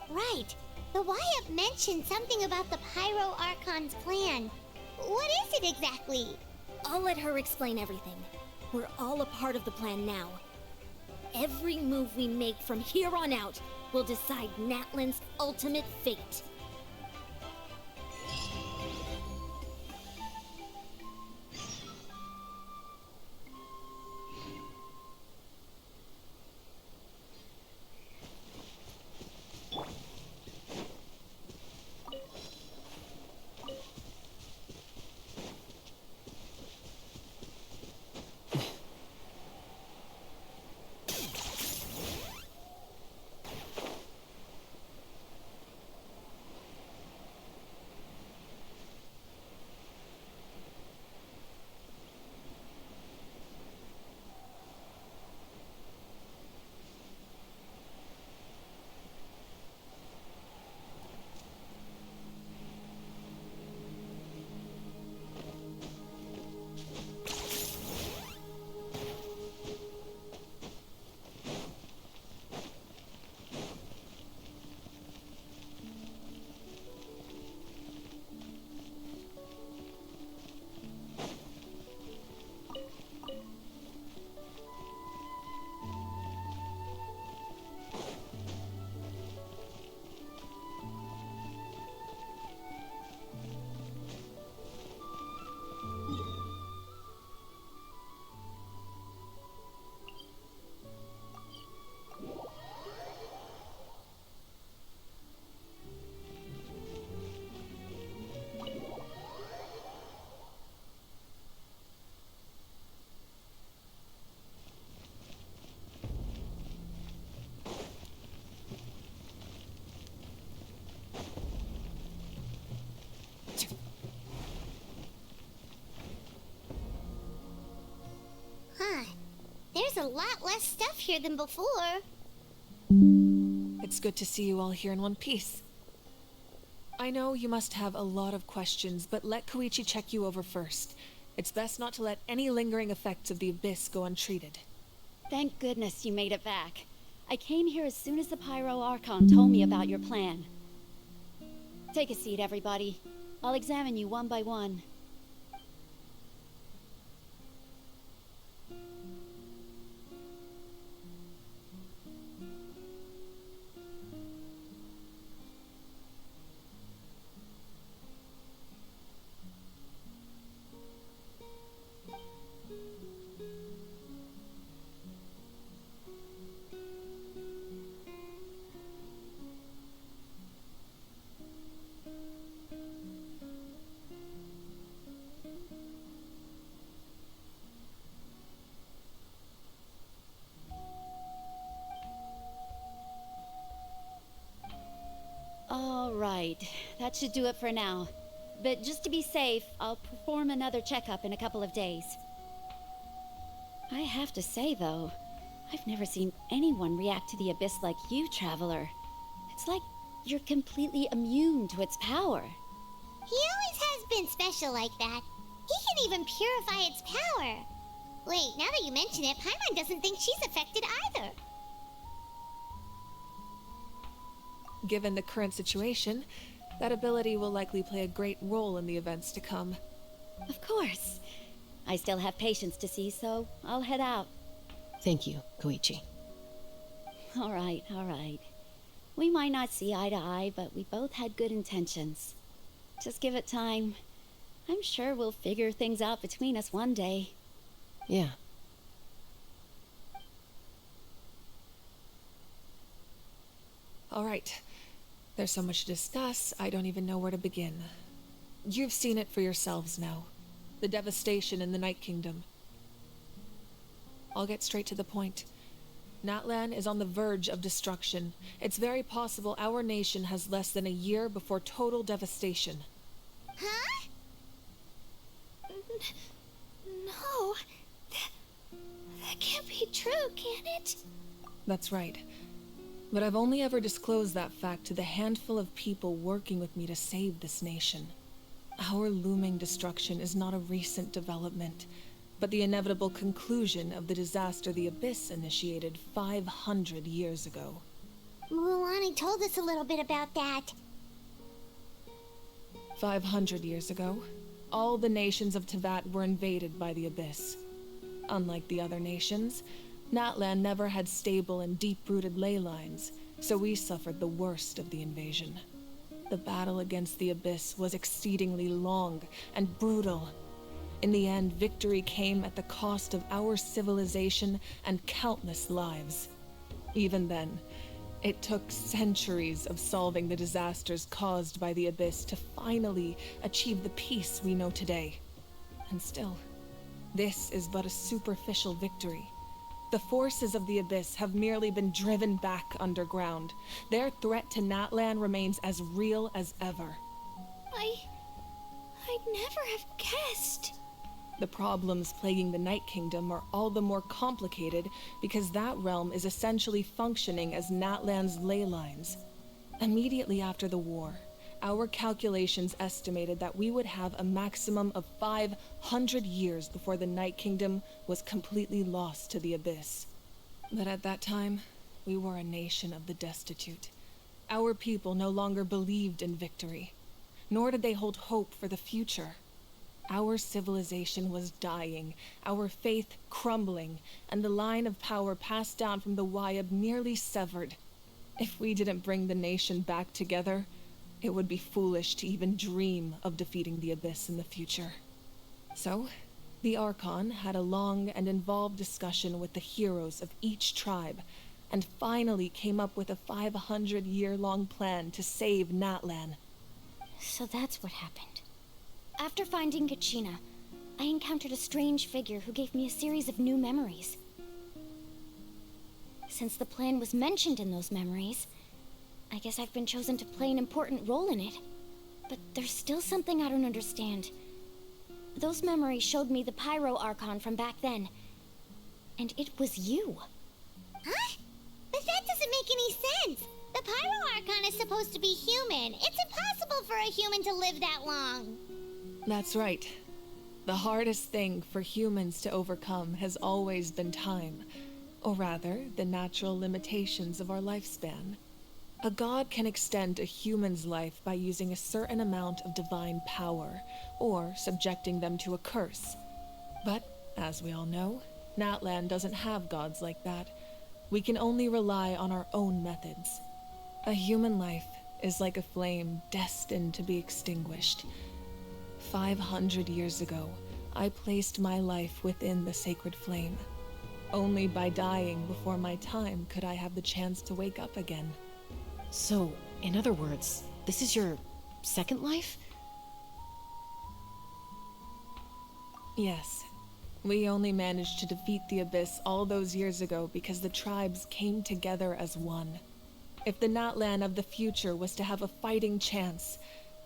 Right. The Wyatt mentioned something about the Pyro Archon's plan. What is it exactly? I'll let her explain everything. We're all a part of the plan now. Every move we make from here on out will decide Natlan's ultimate fate. Huh. There's a lot less stuff here than before. It's good to see you all here in one piece. I know you must have a lot of questions, but let Koichi check you over first. It's best not to let any lingering effects of the Abyss go untreated. Thank goodness you made it back. I came here as soon as the Pyro Archon told me about your plan. Take a seat, everybody. I'll examine you one by one. All right, that should do it for now. But just to be safe, I'll perform another checkup in a couple of days. I have to say, though, I've never seen anyone react to the Abyss like you, Traveler. It's like you're completely immune to its power. He always has been special like that. He can even purify its power. Wait, now that you mention it, Paimon doesn't think she's affected either. Given the current situation, that ability will likely play a great role in the events to come. Of course. I still have patients to see, so I'll head out. Thank you, Koichi. All right, all right. We might not see eye to eye, but we both had good intentions. Just give it time. I'm sure we'll figure things out between us one day. Yeah. Alright. There's so much to discuss, I don't even know where to begin. You've seen it for yourselves now. The devastation in the Night Kingdom. I'll get straight to the point. Natlan is on the verge of destruction. It's very possible our nation has less than a year before total devastation. Huh? No. That can't be true, can it? That's right. But I've only ever disclosed that fact to the handful of people working with me to save this nation. Our looming destruction is not a recent development, but the inevitable conclusion of the disaster the Abyss initiated 500 years ago. Mualani told us a little bit about that. 500 years ago, all the nations of Teyvat were invaded by the Abyss. Unlike the other nations, Natlan never had stable and deep-rooted ley lines, so we suffered the worst of the invasion. The battle against the Abyss was exceedingly long and brutal. In the end, victory came at the cost of our civilization and countless lives. Even then, it took centuries of solving the disasters caused by the Abyss to finally achieve the peace we know today. And still, this is but a superficial victory. The forces of the Abyss have merely been driven back underground. Their threat to Natlan remains as real as ever. I'd never have guessed. The problems plaguing the Night Kingdom are all the more complicated because that realm is essentially functioning as Natlan's ley lines. Immediately after the war, our calculations estimated that we would have a maximum of 500 years before the Night Kingdom was completely lost to the Abyss. But at that time, we were a nation of the destitute. Our people no longer believed in victory, nor did they hold hope for the future. Our civilization was dying, our faith crumbling, and the line of power passed down from the Wayab nearly severed. If we didn't bring the nation back together, it would be foolish to even dream of defeating the Abyss in the future. So, the Archon had a long and involved discussion with the heroes of each tribe, and finally came up with a 500-year-long plan to save Natlan. So that's what happened. After finding Kachina, I encountered a strange figure who gave me a series of new memories. Since the plan was mentioned in those memories, I guess I've been chosen to play an important role in it. But there's still something I don't understand. Those memories showed me the Pyro Archon from back then. And it was you. Huh? But that doesn't make any sense. The Pyro Archon is supposed to be human. It's impossible for a human to live that long. That's right. The hardest thing for humans to overcome has always been time, or rather, the natural limitations of our lifespan. A god can extend a human's life by using a certain amount of divine power, or subjecting them to a curse. But, as we all know, Natlan doesn't have gods like that. We can only rely on our own methods. A human life is like a flame destined to be extinguished. 500 years ago, I placed my life within the sacred flame. Only by dying before my time could I have the chance to wake up again. So, in other words, this is your second life? Yes. We only managed to defeat the Abyss all those years ago because the tribes came together as one. If the Natlan of the future was to have a fighting chance,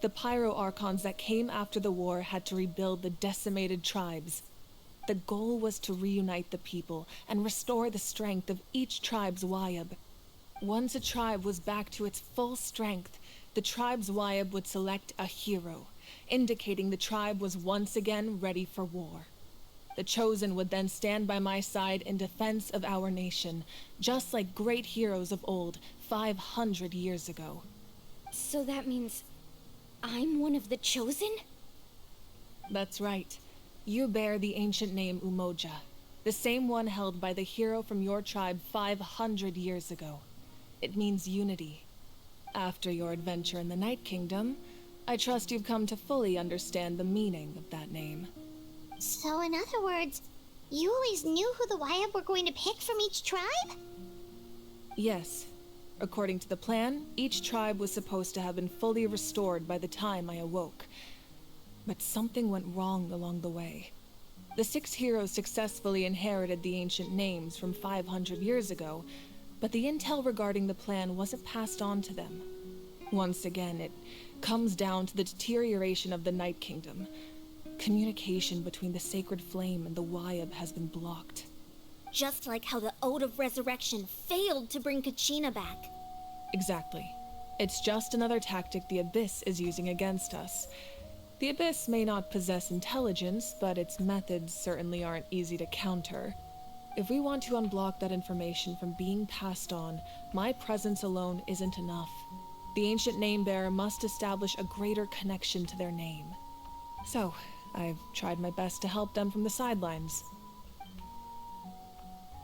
the Pyro Archons that came after the war had to rebuild the decimated tribes. The goal was to reunite the people and restore the strength of each tribe's Wayab. Once a tribe was back to its full strength, the tribe's Wayab would select a hero, indicating the tribe was once again ready for war. The Chosen would then stand by my side in defense of our nation, just like great heroes of old 500 years ago. So that means I'm one of the Chosen? That's right. You bear the ancient name Umoja, the same one held by the hero from your tribe 500 years ago. It means unity. After your adventure in the Night Kingdom, I trust you've come to fully understand the meaning of that name. So in other words, you always knew who the Wayab were going to pick from each tribe? Yes. According to the plan, each tribe was supposed to have been fully restored by the time I awoke. But something went wrong along the way. The 6 heroes successfully inherited the ancient names from 500 years ago, but the intel regarding the plan wasn't passed on to them. Once again, it comes down to the deterioration of the Night Kingdom. Communication between the Sacred Flame and the Wyab has been blocked. Just like how the Ode of Resurrection failed to bring Kachina back. Exactly. It's just another tactic the Abyss is using against us. The Abyss may not possess intelligence, but its methods certainly aren't easy to counter. If we want to unblock that information from being passed on, my presence alone isn't enough. The ancient name-bearer must establish a greater connection to their name. So, I've tried my best to help them from the sidelines.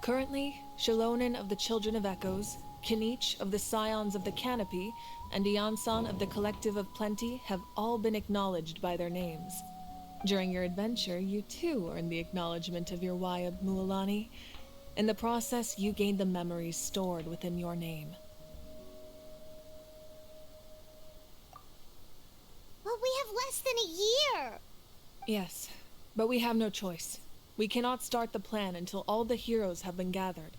Currently, Shalonen of the Children of Echoes, Kinich of the Scions of the Canopy, and Iansan of the Collective of Plenty have all been acknowledged by their names. During your adventure, you too earned the acknowledgement of your Wyab, Mualani. In the process, you gained the memories stored within your name. But we have less than a year! Yes, but we have no choice. We cannot start the plan until all the heroes have been gathered.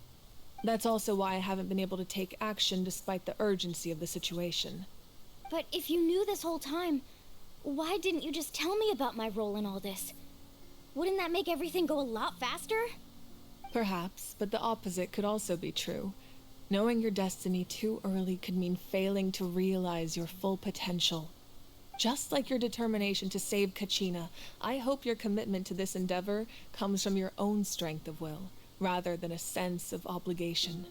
That's also why I haven't been able to take action despite the urgency of the situation. But if you knew this whole time, why didn't you just tell me about my role in all this? Wouldn't that make everything go a lot faster? Perhaps, but the opposite could also be true. Knowing your destiny too early could mean failing to realize your full potential. Just like your determination to save Kachina, I hope your commitment to this endeavor comes from your own strength of will, rather than a sense of obligation.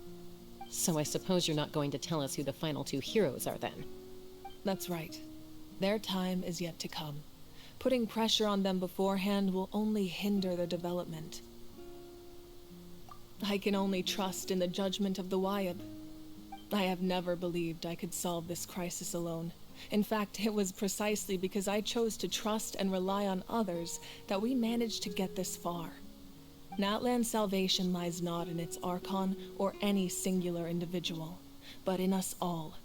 So I suppose you're not going to tell us who the final 2 heroes are then? That's right. Their time is yet to come. Putting pressure on them beforehand will only hinder their development. I can only trust in the judgment of the Wyab. I have never believed I could solve this crisis alone. In fact, it was precisely because I chose to trust and rely on others that we managed to get this far. Natlan's salvation lies not in its Archon or any singular individual, but in us all.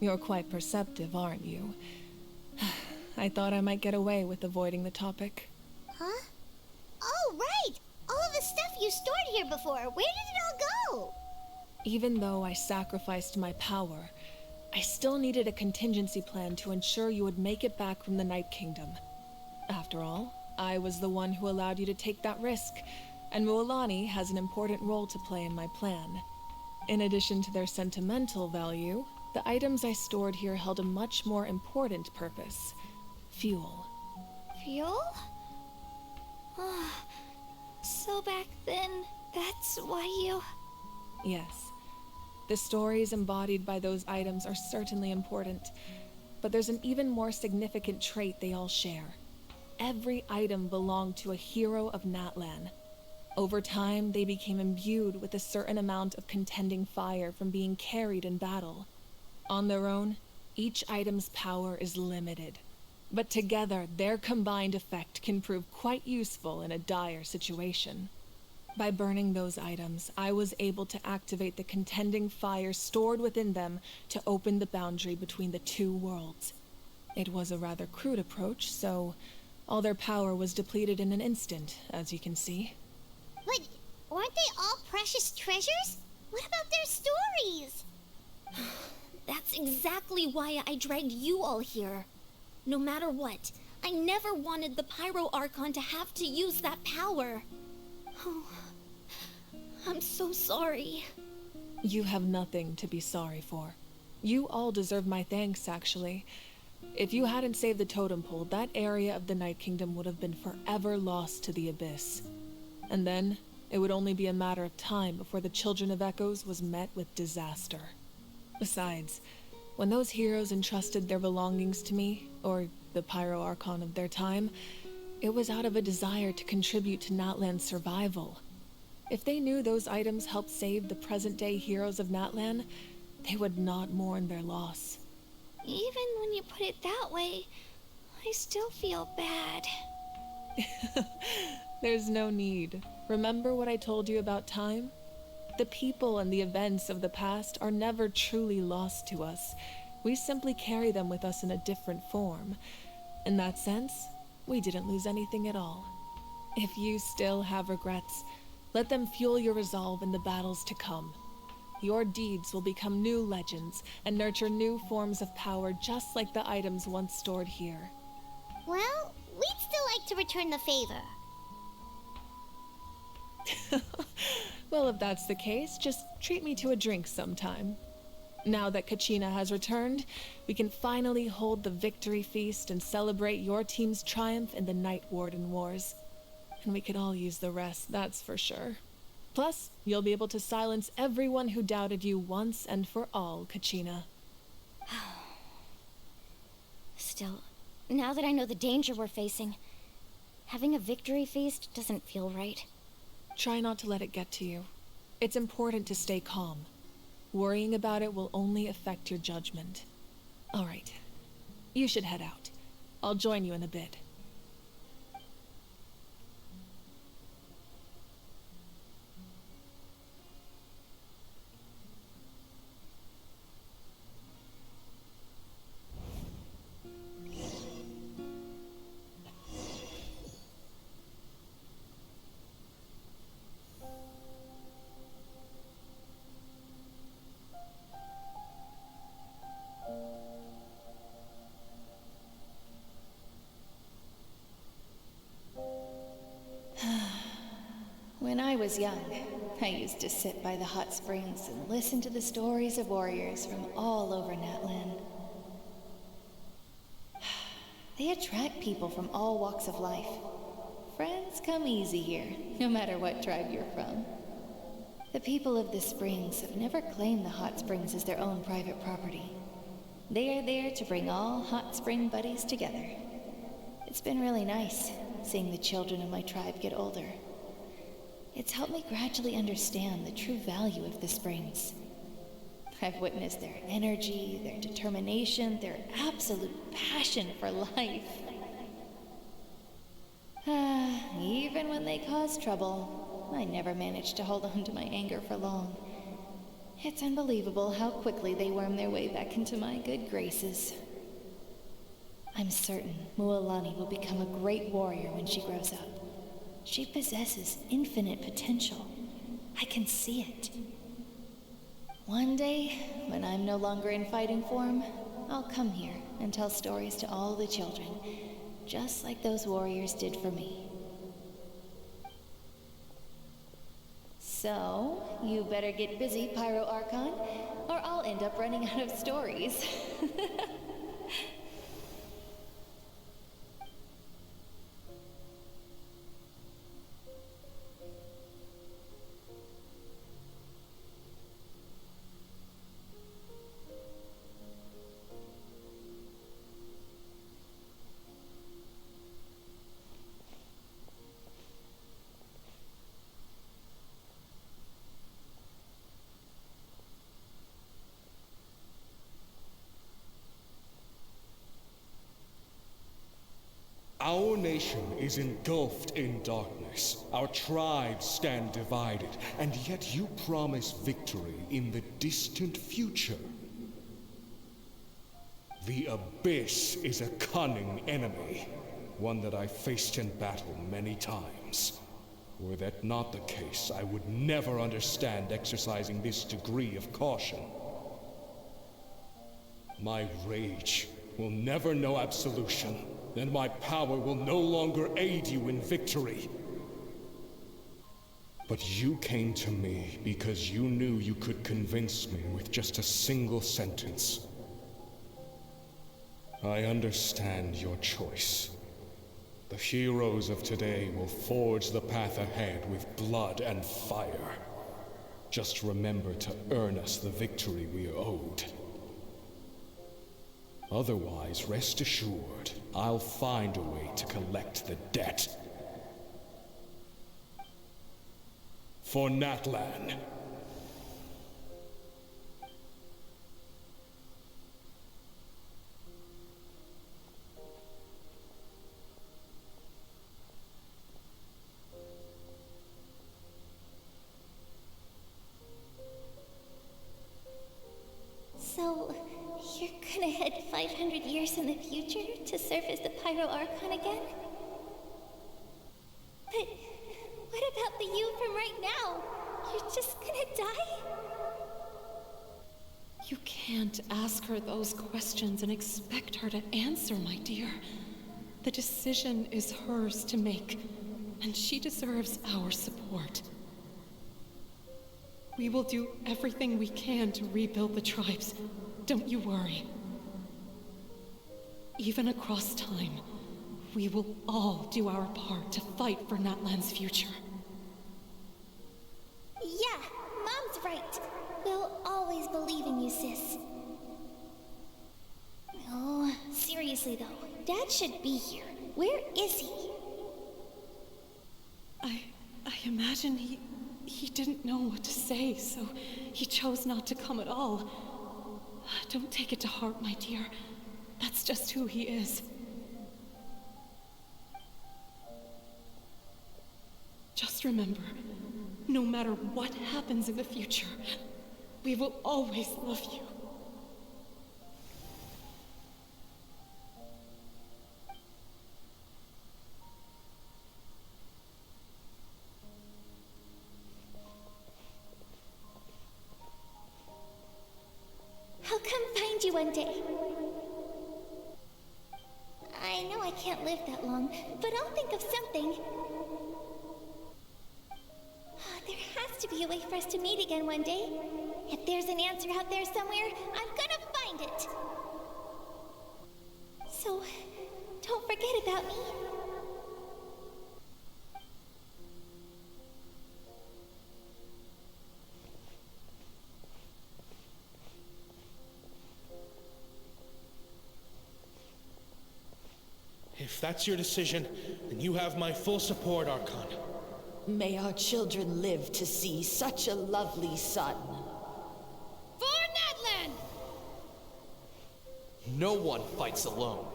You're quite perceptive, aren't you? I thought I might get away with avoiding the topic. Huh? Oh, right! All of the stuff you stored here before, where did it all go? Even though I sacrificed my power, I still needed a contingency plan to ensure you would make it back from the Night Kingdom. After all, I was the one who allowed you to take that risk, and Mualani has an important role to play in my plan. In addition to their sentimental value, the items I stored here held a much more important purpose: fuel. Fuel? So back then, that's why you... Yes. The stories embodied by those items are certainly important, but there's an even more significant trait they all share. Every item belonged to a hero of Natlan. Over time, they became imbued with a certain amount of contending fire from being carried in battle. On their own, each item's power is limited, but together, their combined effect can prove quite useful in a dire situation. By burning those items, I was able to activate the contending fire stored within them to open the boundary between the 2 worlds. It was a rather crude approach, so all their power was depleted in an instant, as you can see. But weren't they all precious treasures? What about their stories? That's exactly why I dragged you all here. No matter what, I never wanted the Pyro Archon to have to use that power. Oh, I'm so sorry. You have nothing to be sorry for. You all deserve my thanks, actually. If you hadn't saved the totem pole, that area of the Night Kingdom would have been forever lost to the Abyss. And then, it would only be a matter of time before the Children of Echoes was met with disaster. Besides, when those heroes entrusted their belongings to me, or the Pyro Archon of their time, it was out of a desire to contribute to Natlan's survival. If they knew those items helped save the present-day heroes of Natlan, they would not mourn their loss. Even when you put it that way, I still feel bad. There's no need. Remember what I told you about time? The people and the events of the past are never truly lost to us. We simply carry them with us in a different form. In that sense, we didn't lose anything at all. If you still have regrets, let them fuel your resolve in the battles to come. Your deeds will become new legends and nurture new forms of power just like the items once stored here. Well, we'd still like to return the favor. Well, if that's the case, just treat me to a drink sometime. Now that Kachina has returned, we can finally hold the victory feast and celebrate your team's triumph in the Night Warden Wars. And we could all use the rest, that's for sure. Plus, you'll be able to silence everyone who doubted you once and for all, Kachina. Still, now that I know the danger we're facing, having a victory feast doesn't feel right. Try not to let it get to you. It's important to stay calm. Worrying about it will only affect your judgment. All right. You should head out. I'll join you in a bit. When I was young, I used to sit by the hot springs and listen to the stories of warriors from all over Natlan. They attract people from all walks of life. Friends come easy here, no matter what tribe you're from. The people of the springs have never claimed the hot springs as their own private property. They are there to bring all hot spring buddies together. It's been really nice seeing the children of my tribe get older. It's helped me gradually understand the true value of the springs. I've witnessed their energy, their determination, their absolute passion for life. Even when they cause trouble, I never managed to hold on to my anger for long. It's unbelievable how quickly they worm their way back into my good graces. I'm certain Mualani will become a great warrior when she grows up. She possesses infinite potential. I can see it. One day, when I'm no longer in fighting form, I'll come here and tell stories to all the children, just like those warriors did for me. So, you better get busy, Pyro Archon, or I'll end up running out of stories. Our nation is engulfed in darkness. Our tribes stand divided, and yet you promise victory in the distant future. The Abyss is a cunning enemy, one that I faced in battle many times. Were that not the case, I would never understand exercising this degree of caution. My rage will never know absolution, and my power will no longer aid you in victory. But you came to me because you knew you could convince me with just a single sentence. I understand your choice. The heroes of today will forge the path ahead with blood and fire. Just remember to earn us the victory we are owed. Otherwise, rest assured, I'll find a way to collect the debt. For Natlan. 500 years in the future to serve as the Pyro Archon again? But what about the you from right now? You're just gonna die? You can't ask her those questions and expect her to answer, my dear. The decision is hers to make, and she deserves our support. We will do everything we can to rebuild the tribes. Don't you worry. Even across time, we will all do our part to fight for Natlan's future. Yeah, Mom's right. We'll always believe in you, sis. Oh, seriously though, Dad should be here. Where is he? I imagine he didn't know what to say, so he chose not to come at all. Don't take it to heart, my dear. That's just who he is. Just remember, no matter what happens in the future, we will always love you. I'll come find you one day. I know I can't live that long, but I'll think of something. There has to be a way for us to meet again one day. If there's an answer out there somewhere, I'm gonna find it. So, don't forget about me. If that's your decision, then you have my full support, Archon. May our children live to see such a lovely son. For Natlan! No one fights alone.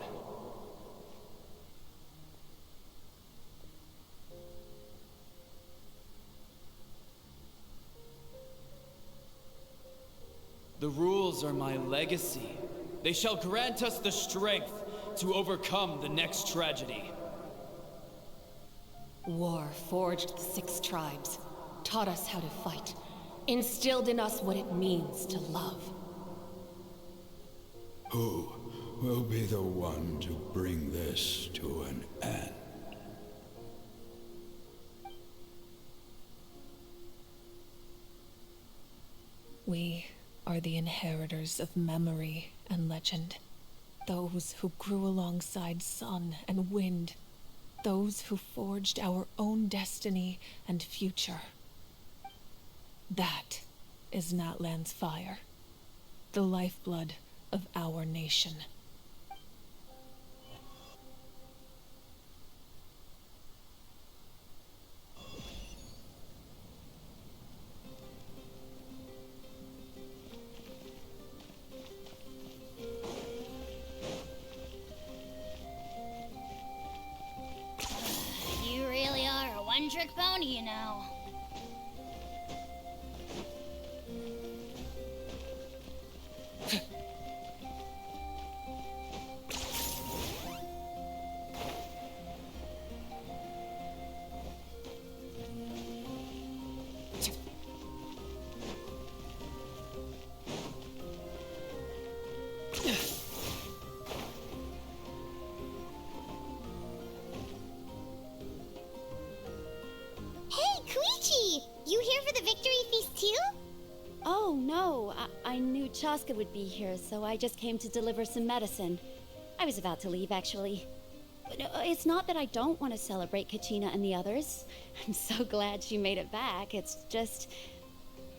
The rules are my legacy. They shall grant us the strength to overcome the next tragedy. War forged the 6 tribes, taught us how to fight, instilled in us what it means to love. Who will be the one to bring this to an end? We are the inheritors of memory and legend. Those who grew alongside sun and wind. Those who forged our own destiny and future. That is Natlan's fire, the lifeblood of our nation. You really are a one-trick pony, you know. You here for the victory feast too? Oh, no. I knew Chaska would be here, so I just came to deliver some medicine. I was about to leave, actually. But it's not that I don't want to celebrate Kachina and the others. I'm so glad she made it back. It's just...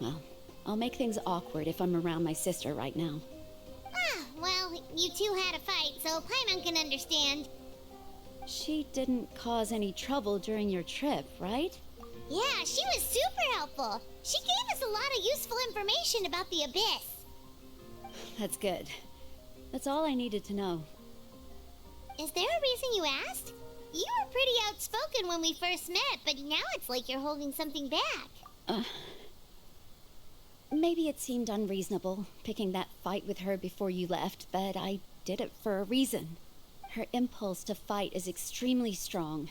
well, I'll make things awkward if I'm around my sister right now. Ah, well, you two had a fight, so Paimon can understand. She didn't cause any trouble during your trip, right? Yeah, she was super helpful. She gave us a lot of useful information about the Abyss. That's good. That's all I needed to know. Is there a reason you asked? You were pretty outspoken when we first met, but now it's like you're holding something back. Maybe it seemed unreasonable, picking that fight with her before you left, but I did it for a reason. Her impulse to fight is extremely strong.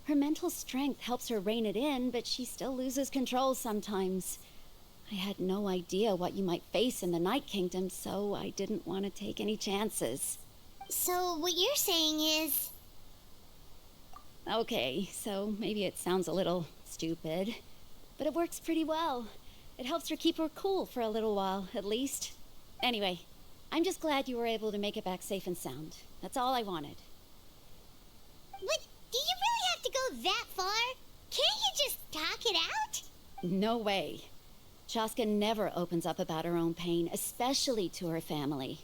Her mental strength helps her rein it in, but she still loses control sometimes. I had no idea what you might face in the Night Kingdom, so I didn't want to take any chances. So what you're saying is... Okay, so maybe it sounds a little stupid, but it works pretty well. It helps her keep her cool for a little while, at least. Anyway, I'm just glad you were able to make it back safe and sound. That's all I wanted. But do you really have to go that far? Can't you just talk it out? No way. Chaska never opens up about her own pain, especially to her family.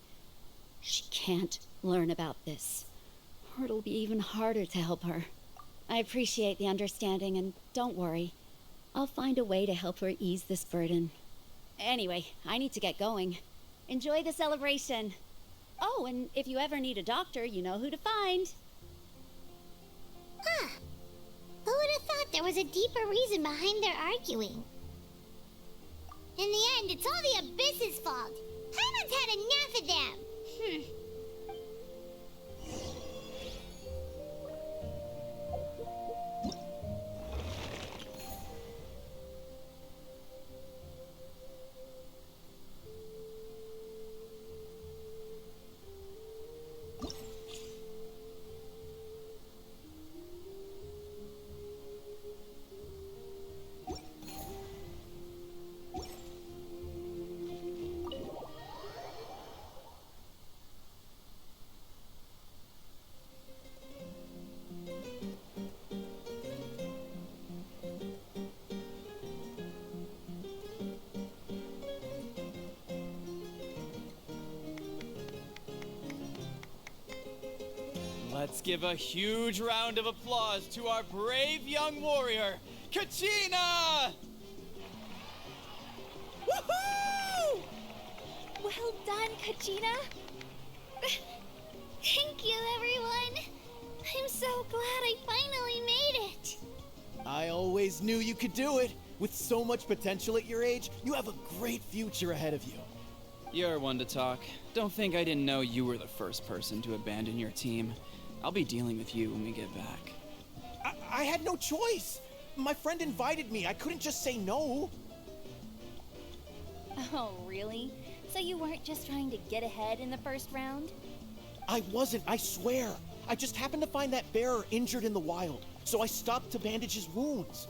She can't learn about this, or it'll be even harder to help her. I appreciate the understanding, and don't worry. I'll find a way to help her ease this burden. Anyway, I need to get going. Enjoy the celebration. Oh, and if you ever need a doctor, you know who to find. Huh. Who would have thought there was a deeper reason behind their arguing? In the end, it's all the Abyss's fault. Paimon's had enough of them. Let's give a huge round of applause to our brave young warrior, Kachina! Woohoo! Well done, Kachina. Thank you, everyone. I'm so glad I finally made it. I always knew you could do it. With so much potential at your age, you have a great future ahead of you. You're one to talk. Don't think I didn't know you were the first person to abandon your team. I'll be dealing with you when we get back. I had no choice. My friend invited me. I couldn't just say no. Oh, really? So you weren't just trying to get ahead in the first round? I wasn't, I swear. I just happened to find that bearer injured in the wild, so I stopped to bandage his wounds.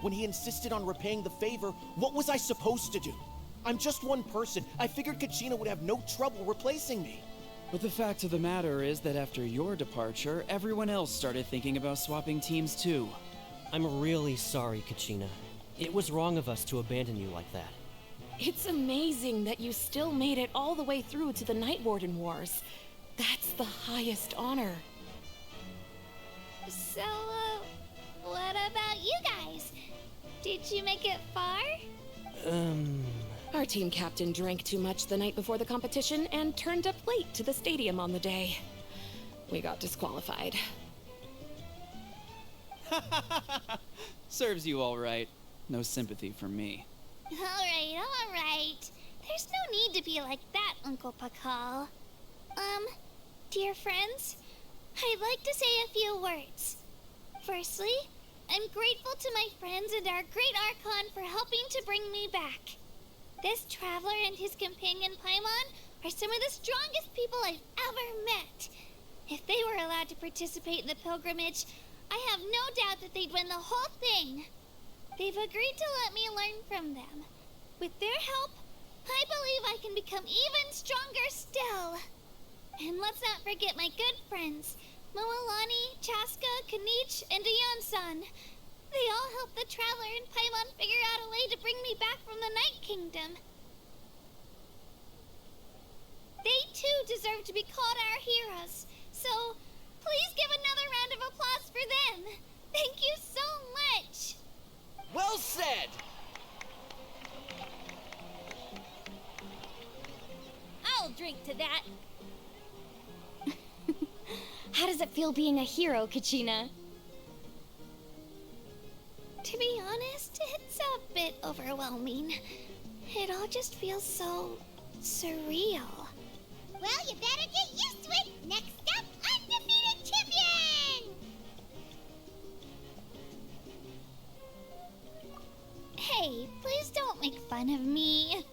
When he insisted on repaying the favor, what was I supposed to do? I'm just one person. I figured Kachina would have no trouble replacing me. But the fact of the matter is that after your departure, everyone else started thinking about swapping teams too. I'm really sorry, Kachina. It was wrong of us to abandon you like that. It's amazing that you still made it all the way through to the Night Warden Wars. That's the highest honor. So, what about you guys? Did you make it far? Our team captain drank too much the night before the competition and turned up late to the stadium on the day. We got disqualified. Serves you all right. No sympathy from me. All right. There's no need to be like that, Uncle Pakal. Dear friends, I'd like to say a few words. Firstly, I'm grateful to my friends and our great Archon for helping to bring me back. This traveler and his companion Paimon are some of the strongest people I've ever met. If they were allowed to participate in the pilgrimage, I have no doubt that they'd win the whole thing. They've agreed to let me learn from them. With their help, I believe I can become even stronger still. And let's not forget my good friends, Moalani, Chaska, Kanich, and Ayan-san. They all helped the Traveler and Paimon figure out a way to bring me back from the Night Kingdom. They too deserve to be called our heroes, so please give another round of applause for them. Thank you so much. Well said! I'll drink to that. How does it feel being a hero, Kachina? To be honest, it's a bit overwhelming. It all just feels so surreal. Well, you better get used to it. Next up, undefeated champion! Hey, please don't make fun of me.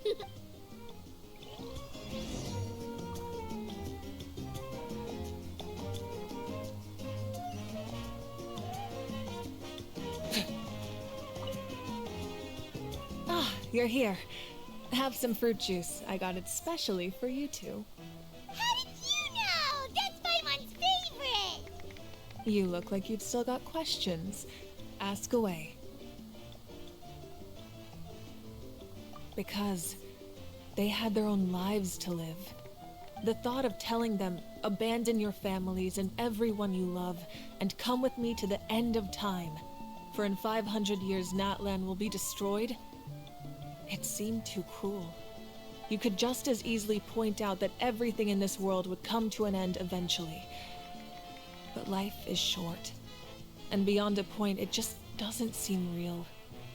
Ah, you're here. Have some fruit juice. I got it specially for you two. How did you know? That's Paimon's favorite! You look like you've still got questions. Ask away. Because they had their own lives to live. The thought of telling them, abandon your families and everyone you love, and come with me to the end of time, for in 500 years Natlan will be destroyed, it seemed too cruel. You could just as easily point out that everything in this world would come to an end eventually. But life is short, and beyond a point, it just doesn't seem real.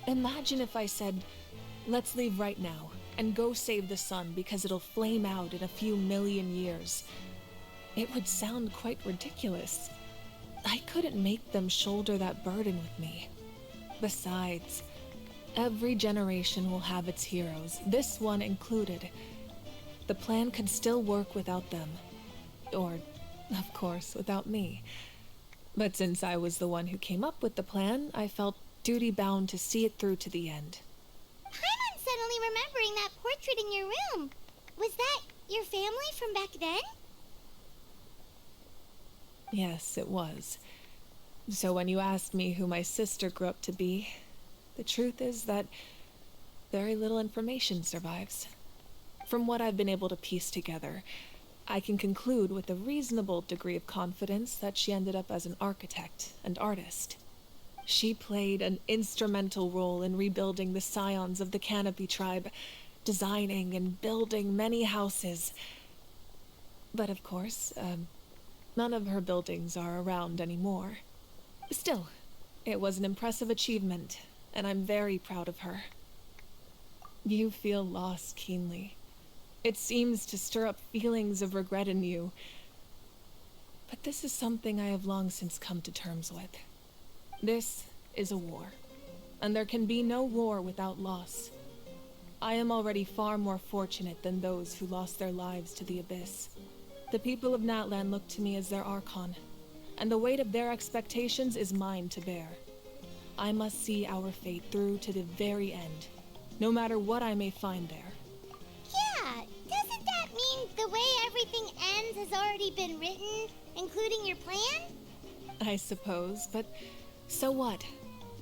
Imagine if I said, let's leave right now, and go save the sun because it'll flame out in a few million years. It would sound quite ridiculous. I couldn't make them shoulder that burden with me. Besides, every generation will have its heroes, this one included. The plan could still work without them. Or, of course, without me. But since I was the one who came up with the plan, I felt duty-bound to see it through to the end. Paimon's suddenly remembering that portrait in your room. Was that your family from back then? Yes, it was. So when you asked me who my sister grew up to be, the truth is that very little information survives. From what I've been able to piece together, I can conclude with a reasonable degree of confidence that she ended up as an architect and artist. She played an instrumental role in rebuilding the scions of the Canopy tribe, designing and building many houses. But of course, none of her buildings are around anymore. Still, it was an impressive achievement, and I'm very proud of her. You feel loss keenly. It seems to stir up feelings of regret in you. But this is something I have long since come to terms with. This is a war, and there can be no war without loss. I am already far more fortunate than those who lost their lives to the Abyss. The people of Natlan look to me as their Archon, and the weight of their expectations is mine to bear. I must see our fate through to the very end, no matter what I may find there. Yeah, doesn't that mean the way everything ends has already been written, including your plan? I suppose, but so what?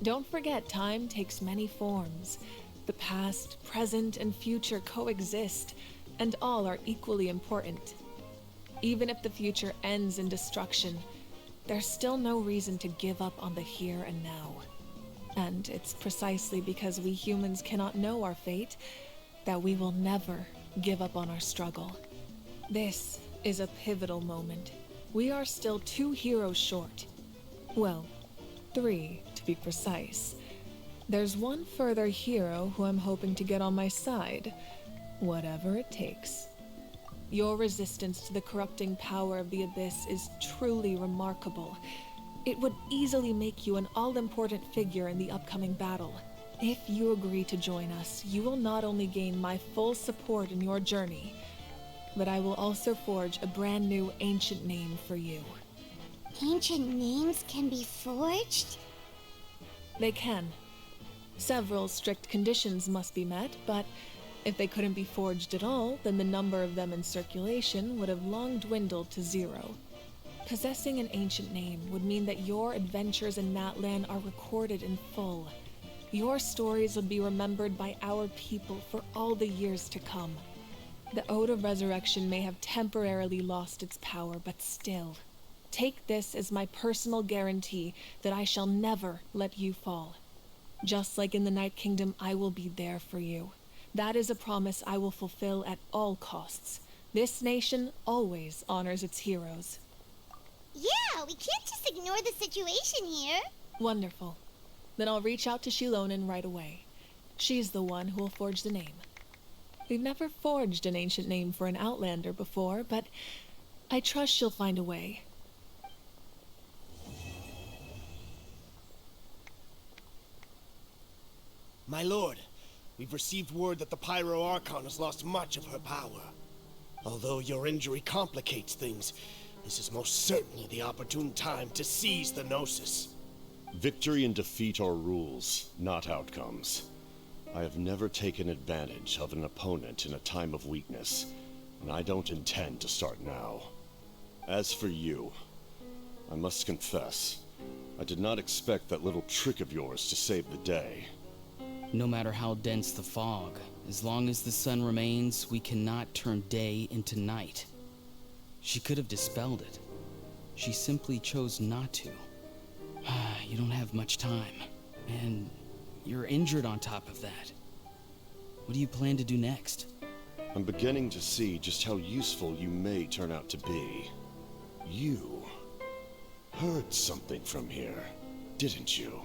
Don't forget, time takes many forms. The past, present, and future coexist, and all are equally important. Even if the future ends in destruction, there's still no reason to give up on the here and now. And it's precisely because we humans cannot know our fate that we will never give up on our struggle. This is a pivotal moment. We are still 2 heroes short. Well, 3 to be precise. There's one further hero who I'm hoping to get on my side, whatever it takes. Your resistance to the corrupting power of the Abyss is truly remarkable. It would easily make you an all-important figure in the upcoming battle. If you agree to join us, you will not only gain my full support in your journey, but I will also forge a brand new ancient name for you. Ancient names can be forged? They can. Several strict conditions must be met, but if they couldn't be forged at all, then the number of them in circulation would have long dwindled to 0. Possessing an ancient name would mean that your adventures in Natlan are recorded in full. Your stories would be remembered by our people for all the years to come. The Ode of Resurrection may have temporarily lost its power, but still, take this as my personal guarantee that I shall never let you fall. Just like in the Night Kingdom, I will be there for you. That is a promise I will fulfill at all costs. This nation always honors its heroes. Yeah, we can't just ignore the situation here. Wonderful. Then I'll reach out to Shilonen right away. She's the one who will forge the name. We've never forged an ancient name for an outlander before, but I trust she'll find a way. My lord, we've received word that the Pyro Archon has lost much of her power. Although your injury complicates things, this is most certainly the opportune time to seize the Gnosis. Victory and defeat are rules, not outcomes. I have never taken advantage of an opponent in a time of weakness, and I don't intend to start now. As for you, I must confess, I did not expect that little trick of yours to save the day. No matter how dense the fog, as long as the sun remains, we cannot turn day into night. She could have dispelled it. She simply chose not to. You don't have much time, and you're injured on top of that. What do you plan to do next? I'm beginning to see just how useful you may turn out to be. You heard something from here, didn't you?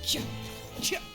Cha! Cha!